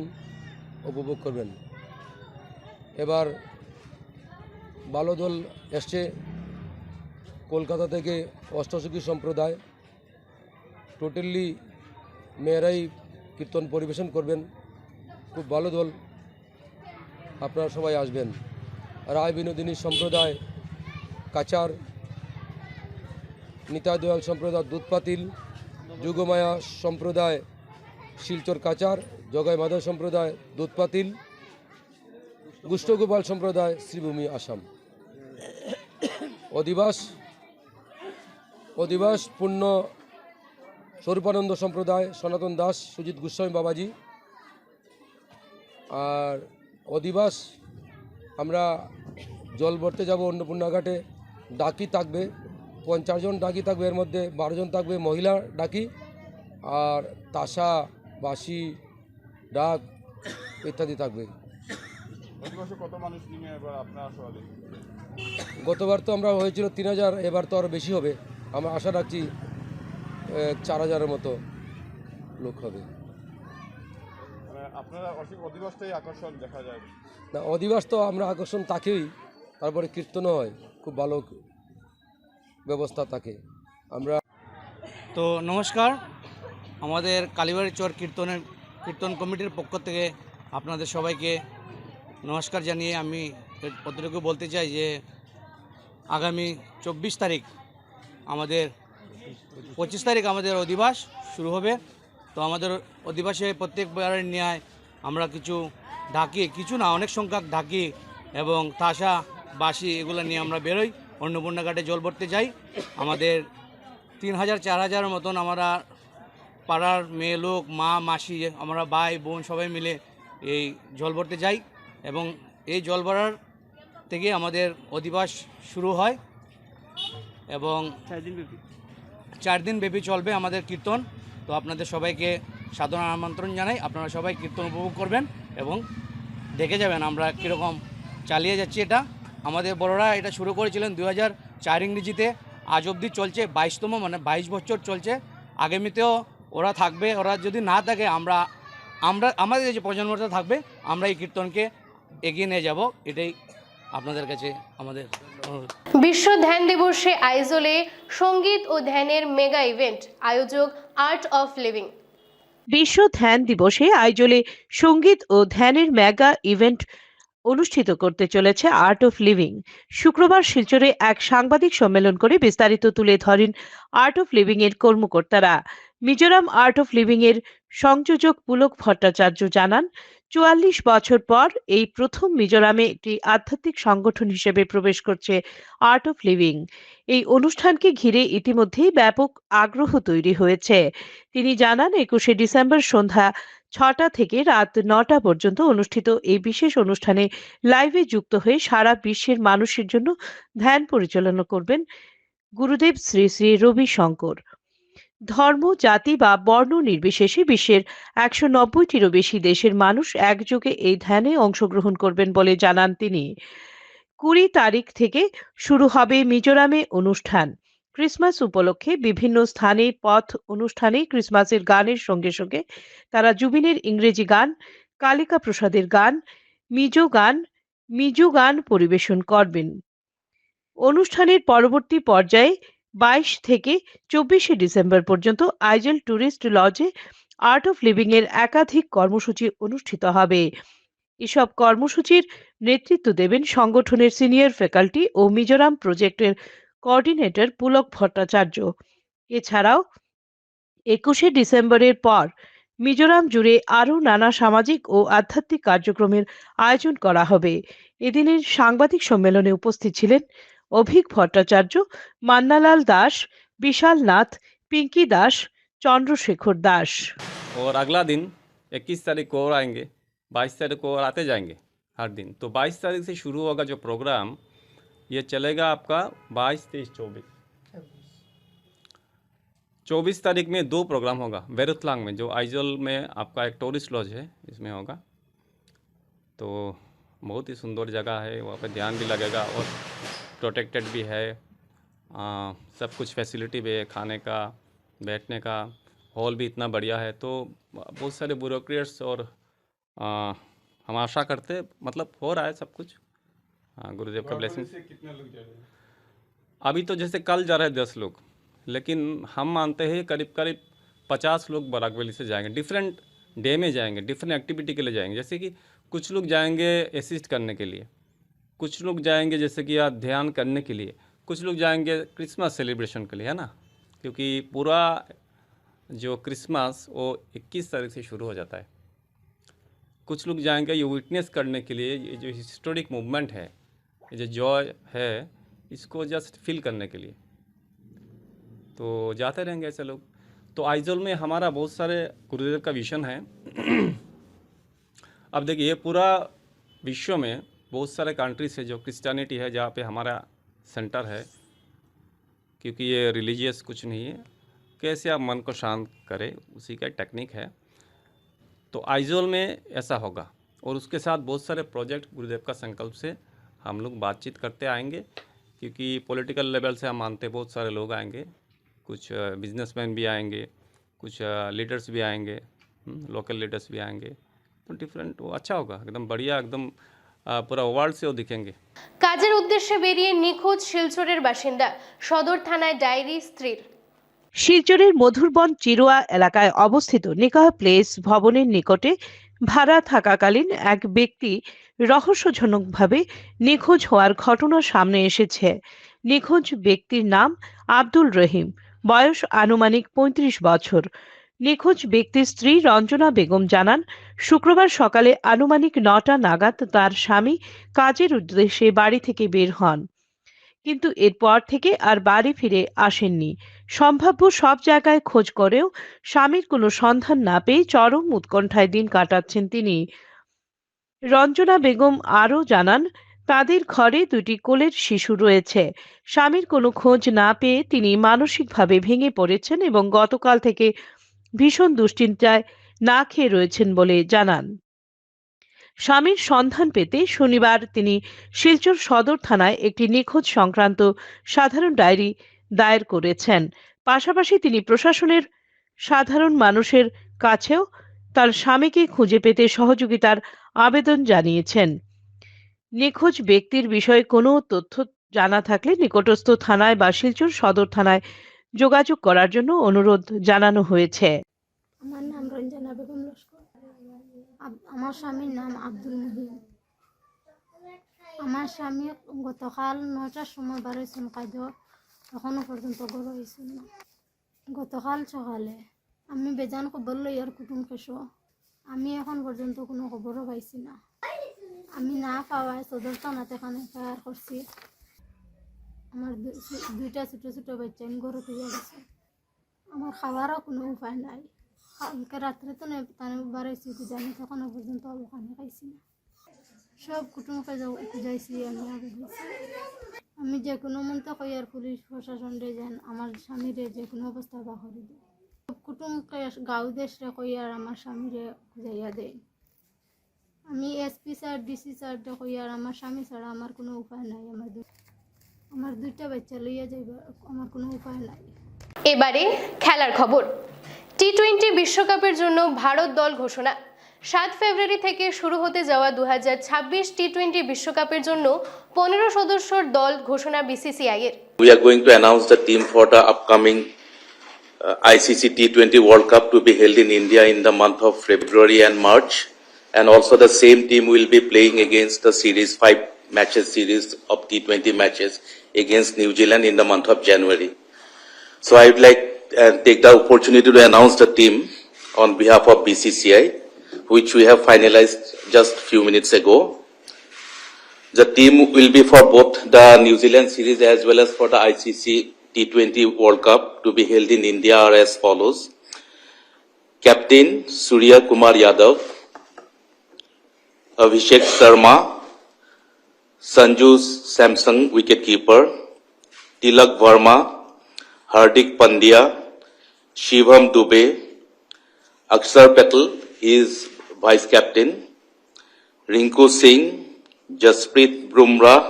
উপভোগ করবেন। এবার ভালো দল এসছে কলকাতা থেকে অষ্টসখী সম্প্রদায়, টোটালি মেয়েরাই কীর্তন পরিবেশন করবেন, খুব ভালো দল, আপনারা সবাই আসবেন। রায় বিনোদিনী সম্প্রদায় কাচার, নিতাই দয়াল সম্প্রদায় দুধপাতিল, যুগমায়া সম্প্রদায় শিলচর কাচার, জগাই মাধব সম্প্রদায় দুধপাতিল, গুষ্ঠগোপাল সম্প্রদায় শ্রীভূমি আসাম। অধিবাস পূর্ণ স্বরূপানন্দ সম্প্রদায় সনাতন দাস সুজিত গোস্বামী বাবাজি। আর অধিবাস আমরা জল ভরতে যাব অন্নপূর্ণা ঘাটে, ডাকি থাকবে 50 জন ডাকি থাকবে, এর মধ্যে 12 জন থাকবে মহিলা ডাকি, আর তাসা বাঁশি ডাক ইত্যাদি থাকবে। গতবার তো আমরা হয়েছিল 3000, এবার তো আরও বেশি হবে। আমরা আশা রাখছি 4000-এর মতো লোক হবে। না, অধিবাস তো আমরা আকর্ষণ থাকেই, তারপরে কীর্তনও হয়, খুব ভালো ব্যবস্থা থাকে। আমরা তো নমস্কার, আমাদের কালীবাড়ি চর কীর্তন কমিটির পক্ষ থেকে আপনাদের সবাইকে নমস্কার জানিয়ে আমি কতটুকু বলতে চাই যে আগামী 24 তারিখ আমাদের 25 তারিখ আমাদের অধিবাস শুরু হবে। তো আমাদের অধিবাসে প্রত্যেকবারের ন্যায় আমরা কিছু ঢাকি, কিছু না অনেক সংখ্যক ঢাকি এবং তাসা বাঁশি এগুলো নিয়ে আমরা বেরোই, অন্নপূর্ণা ঘাটে জল ভরতে যাই। আমাদের 3000-4000 মতন আমরা পাড়ার মেয়ে লোক, মা মাসি, আমরা ভাই বোন সবাই মিলে এই জল ভরতে যাই এবং এই জল ভরার থেকে আমাদের অধিবাস শুরু হয় এবং 4 দিন ব্যাপী চলবে আমাদের কীর্তন। তো আপনাদের সবাইকে সাধারণ আমন্ত্রণ জানাই, আপনারা সবাই কীর্তন উপভোগ করবেন এবং দেখে যাবেন আমরা কীরকম চালিয়ে যাচ্ছি। এটা আমাদের বড়রা এটা শুরু করেছিলেন 2004 ইংরেজিতে, আজ অবধি চলছে 22তম, মানে 22 বছর চলছে। আগামীতেও ওরা থাকবে, ওরা যদি না থাকে আমরা আমাদের যে প্রজন্মটা থাকবে আমরা এই কীর্তনকে এগিয়ে নিয়ে যাব, এটাই আপনাদের কাছে আমাদের অনুরোধ। বিশ্ব ধ্যান দিবসে আইজলে সঙ্গীত ও ধ্যানের মেগা ইভেন্ট, আয়োজক আর্ট অফ লিভিং। বিশ্ব ধ্যান দিবসে আইজলে সঙ্গীত ও ধ্যানের মেগা ইভেন্ট অনুষ্ঠিত করতে চলেছে আর্ট অফ লিভিং। শুক্রবার শিলচরে এক সাংবাদিক সম্মেলন করে বিস্তারিত তুলে ধরেন আর্ট অফ লিভিং এর কর্মকর্তারা। মিজোরাম আর্ট অফ লিভিং এর সংযোজক পুলক ভট্টাচার্য জানান, 44 বছর পর এই প্রথম মিজোরামে একটি আধ্যাত্মিক সংগঠন হিসেবে প্রবেশ করছে আর্ট অফ লিভিং। এই অনুষ্ঠানকে ঘিরে ইতিমধ্যেই ব্যাপক আগ্রহ তৈরি হয়েছে। তিনি জানান, 21শে ডিসেম্বর সন্ধ্যা 6টা থেকে রাত 9টা পর্যন্ত অনুষ্ঠিত এই বিশেষ অনুষ্ঠানে লাইভে যুক্ত হয়ে সারা বিশ্বের মানুষের জন্য ধ্যান পরিচালনা করবেন গুরুদেব শ্রী শ্রী রবি শঙ্কর। ধর্ম, জাতি বা বর্ণ নির্বিশেষে বিশ্বের 190টিরও বেশি দেশের মানুষ একযোগে এই ধ্যানে অংশগ্রহণ করবেন বলে জানান তিনি। 20 তারিখ থেকে শুরু হবে মিজোরামে অনুষ্ঠান। ক্রিসমাস উপলক্ষে বিভিন্ন স্থানে পথ অনুষ্ঠানে ক্রিসমাসের গানের সঙ্গে সঙ্গে তারা জুবিনের ইংরেজি গান, কালিকা প্রসাদের গান, মিজো গান পরিবেশন করবেন। অনুষ্ঠানের পরবর্তী পর্যায়ে 22 থেকে 24শে ডিসেম্বর পর্যন্ত আইজল টুরিস্ট লজে আর্ট অফ লিভিং এর একাধিক কর্মসূচি অনুষ্ঠিত হবে। এসব কর্মসূচির নেতৃত্ব দেবেন সংগঠনের সিনিয়র ফ্যাকাল্টি ও মিজোরাম প্রজেক্টের কোঅর্ডিনেটর পুলক ভট্টাচার্য। এছাড়াও 21শে ডিসেম্বরের পর মিজোরাম জুড়ে আরও নানা সামাজিক ও আধ্যাত্মিক কার্যক্রমের আয়োজন করা হবে। এদিনের সাংবাদিক সম্মেলনে উপস্থিত ছিলেন অভিক ভট্টাচার্য, মান্নালাল দাস, বিশাল নাথ, পিঙ্কি দাস, चंद्रशेखर दास। और अगला दिन 21 तारीख को और आएंगे, 22 तारीख को और आते जाएंगे हर दिन। तो 22 तारीख से शुरू होगा जो प्रोग्राम, ये चलेगा आपका 22, 23, 24 तारीख में 2 प्रोग्राम होगा वेरुतलांग में, जो आइजोल में आपका एक टूरिस्ट लॉज है, इसमें होगा। तो बहुत ही सुंदर जगह है, वहाँ पे ध्यान भी लगेगा और प्रोटेक्टेड भी है, सब कुछ फैसिलिटी भी है, खाने का, बैठने का, हॉल भी इतना बढ़िया है। तो बहुत सारे ब्यूरोक्रेट्स और हम आशा करते, मतलब हो रहा है सब कुछ, हाँ, गुरुदेव का ब्लेसिंग। अभी तो जैसे कल जा रहे हैं 10 लोग, लेकिन हम मानते हैं करीब करीब 50 लोग बराकवेली से जाएंगे। डिफरेंट डे में जाएंगे, डिफरेंट एक्टिविटी के लिए जाएंगे। जैसे कि कुछ लोग जाएंगे असिस्ट करने के लिए, कुछ लोग जाएंगे जैसे कि ध्यान करने के लिए, कुछ लोग जाएंगे क्रिसमस सेलिब्रेशन के लिए, है ना, क्योंकि पूरा जो क्रिसमस वो 21 तारीख से शुरू हो जाता है। कुछ लोग जाएंगे ये विटनेस करने के लिए, ये जो हिस्टोरिक मूवमेंट है, ये जो जॉय है, इसको जस्ट फील करने के लिए। तो जाते रहेंगे ऐसे लोग। तो आइजोल में हमारा बहुत सारे गुरुदेव का विजन है। अब देखिए, ये पूरा विश्व में बहुत सारे कंट्रीज है जो क्रिश्चियनिटी है, जहाँ पे हमारा सेंटर है, क्योंकि ये रिलीजियस कुछ नहीं है। कैसे आप मन को शांत करें, उसी का टेक्निक है। तो आइजोल में ऐसा होगा, और उसके साथ बहुत सारे प्रोजेक्ट गुरुदेव का संकल्प से हम लोग बातचीत करते आएंगे, क्योंकि पॉलिटिकल लेवल से हम मानते हैं बहुत सारे लोग आएंगे, कुछ बिजनेसमैन भी आएंगे, कुछ लीडर्स भी आएंगे, लोकल लीडर्स भी आएंगे। तो डिफरेंट, वो अच्छा होगा, एकदम बढ़िया, एकदम পুরো ওয়ার্ল্ড সেও দেখেंगे। কাজের উদ্দেশ্যে বেরিয়ে নিখোঁজ শিলচরের বাসিন্দা, সদর থানায় ডায়েরি স্ত্রীর। শিলচরের মধুরবন চিরুয়া এলাকায় অবস্থিত নিকাহ প্লেস ভবনের নিকটে ভাড়া থাকাকালীন এক ব্যক্তি রহস্যজনকভাবে নিখোঁজ হওয়ার ঘটনা সামনে এসেছে। নিখোঁজ ব্যক্তির নাম আব্দুল রহিম, বয়স আনুমানিক ৩৫ বছর। নিখোঁজ ব্যক্তির স্ত্রী রঞ্জনা বেগম জানান, শুক্রবার সকালে আনুমানিক ৯টা নাগাদ তার স্বামী কাজের উদ্দেশ্যে বাড়ি থেকে বের হন, কিন্তু এরপর থেকে আর বাড়ি ফিরে আসেননি। সম্ভাব্য সব জায়গায় খোঁজ করেও স্বামীর কোনো সন্ধান না পেয়ে চরম উৎকণ্ঠায় দিন কাটাচ্ছেন তিনি। রঞ্জনা বেগম আরও জানান, তাদের ঘরে ২টি কোলের শিশু রয়েছে। স্বামীর কোনো খোঁজ না পেয়ে তিনি মানসিকভাবে ভেঙে পড়েছেন এবং গতকাল থেকে ভীষণ দুশ্চিন্তায় না খেয়ে রয়েছেন বলে জানান। স্বামীর সন্ধান পেতে শনিবার তিনি শিলচর সদর থানায় একটি নিখোঁজ সংক্রান্ত সাধারণ ডায়েরি দায়ের করেছেন। পাশাপাশি তিনি প্রশাসনের সাধারণ মানুষের কাছেও তার স্বামীকে খুঁজে পেতে সহযোগিতার আবেদন জানিয়েছেন। নিখোঁজ ব্যক্তির বিষয়ে কোনো তথ্য জানা থাকলে নিকটস্থ থানায় বা শিলচর সদর থানায় যোগাযোগ করার জন্য অনুরোধ জানানো হয়েছে। আমার নাম রঞ্জনা বেগম লস্কর। আমার স্বামীর নাম আব্দুল মুহিম। আমার স্বামী গতকাল ৯টার সময় বাড়াইছেন কাজ, এখনো পর্যন্ত গড় হয়েছেন না। গতকাল সকালে আমি বেজান খবর লই আর কুটুম কেশো, আমি এখন পর্যন্ত কোনো খবরও পাইছি না। আমি না পাওয়ায় সদর থানাতে এখানে ফায়ার করছি। আমার দুইটা ছোটো ছোটো বাচ্চা আমি গড়ে তুলে গেছে। আমার খাওয়ারও কোনো উপায় নাই। কালকে রাত্রে তো বাড়াইছি জানি, তখনও পর্যন্ত ওখানে খাইছি না। সব কুটুমকে খুঁজাইছি, আমি আগে গেছি। আমি যে কোনো মন্ত্র কই আর পুলিশ প্রশাসন রে যান আমার স্বামীরে যে কোনো অবস্থা বাহরি দেয়। সব কুটুমকে গাঁও দেশরে কই আর আমার স্বামীরে খুঁজাইয়া দেয়। আমি এসপি স্যার, ডিসি স্যার কই আর আমার স্বামী ছাড়া আমার কোনো উপায় নাই। আমার দুইটা বাচ্চা লইয়া যাইবা, আমার কোনো উপায় নাই। এবারে খেলার খবর। টি-20 বিশ্বকাপের জন্য ভারত দল ঘোষণা। 7 ফেব্রুয়ারি থেকে শুরু হতে যাওয়া 2026 টি-20 বিশ্বকাপের জন্য 15 সদস্যের দল ঘোষণা বিসিসিআই এর। We are going to announce the team for the upcoming ICC T20 World Cup to be held in India in the month of February and March, and also the same team will be playing against the series 5 matches series of T20 matches against New Zealand in the month of January. So I would like to take the opportunity to announce the team on behalf of BCCI, which we have finalized just a few minutes ago. The team will be for both the New Zealand series as well as for the ICC T20 World Cup to be held in India are as follows. Captain Surya Kumar Yadav, Abhishek Sharma, Sanju Samsung wicketkeeper, Tilak Verma, Hardik Pandya, Shivam Dubey, Akshar Patel, he is vice captain, Rinku Singh, Jasprit Bumrah,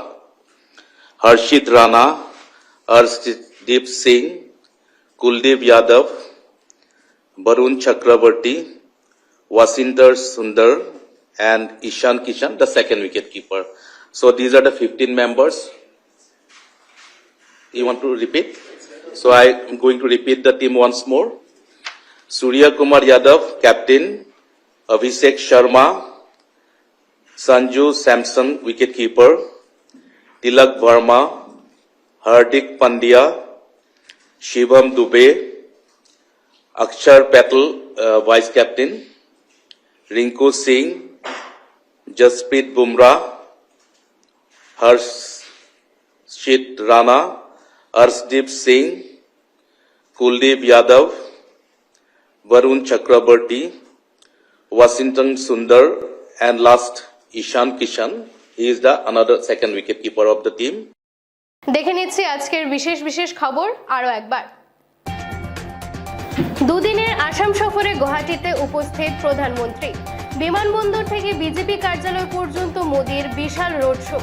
Harshit Rana, Arshdeep Singh, Kuldeep Yadav, Barun Chakrabarti, Wasinder Sundar, and Ishan Kishan, the second wicketkeeper. So these are the 15 members. You want to repeat? So I am going to repeat the team once more. Surya Kumar Yadav, captain. Abhishek Sharma, Sanju Samson, wicketkeeper. Tilak Verma, Hardik Pandya, Shivam Dubey, Akshar Patel, vice captain. Rinku Singh, Jasprit Bumrah, Harshit Rana, Arshdeep Singh, Kuldeep Yadav, Varun Chakraborty, Washington Sundar, and last Ishan Kishan. He is the another second wicket keeper of the team. দেখে নিচ্ছি আজকের বিশেষ বিশেষ খবর আরো একবার। দুদিনের আসাম সফরে গুয়াহাটিতে উপস্থিত প্রধানমন্ত্রী। বিমানবন্দর থেকে বিজেপি কার্যালয় পর্যন্ত মোদির বিশাল রোড শো।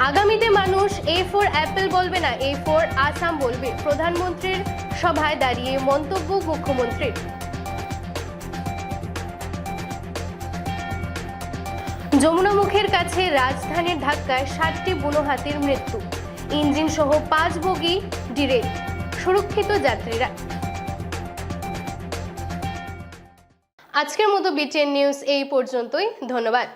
আগামীতে মানুষ A4 অ্যাপেল বলবে না, A4 আসাম বলবে, প্রধানমন্ত্রীর সভায় দাঁড়িয়ে মন্তব্য মুখ্যমন্ত্রীর। যমুনামুখের কাছে রাজধানীর ধাক্কায় 7টি বুনো হাতির মৃত্যু, ইঞ্জিন সহ 5 বগি ডিরেল, সুরক্ষিত যাত্রীরা। আজকের মতো BTN নিউজ এই পর্যন্তই, ধন্যবাদ।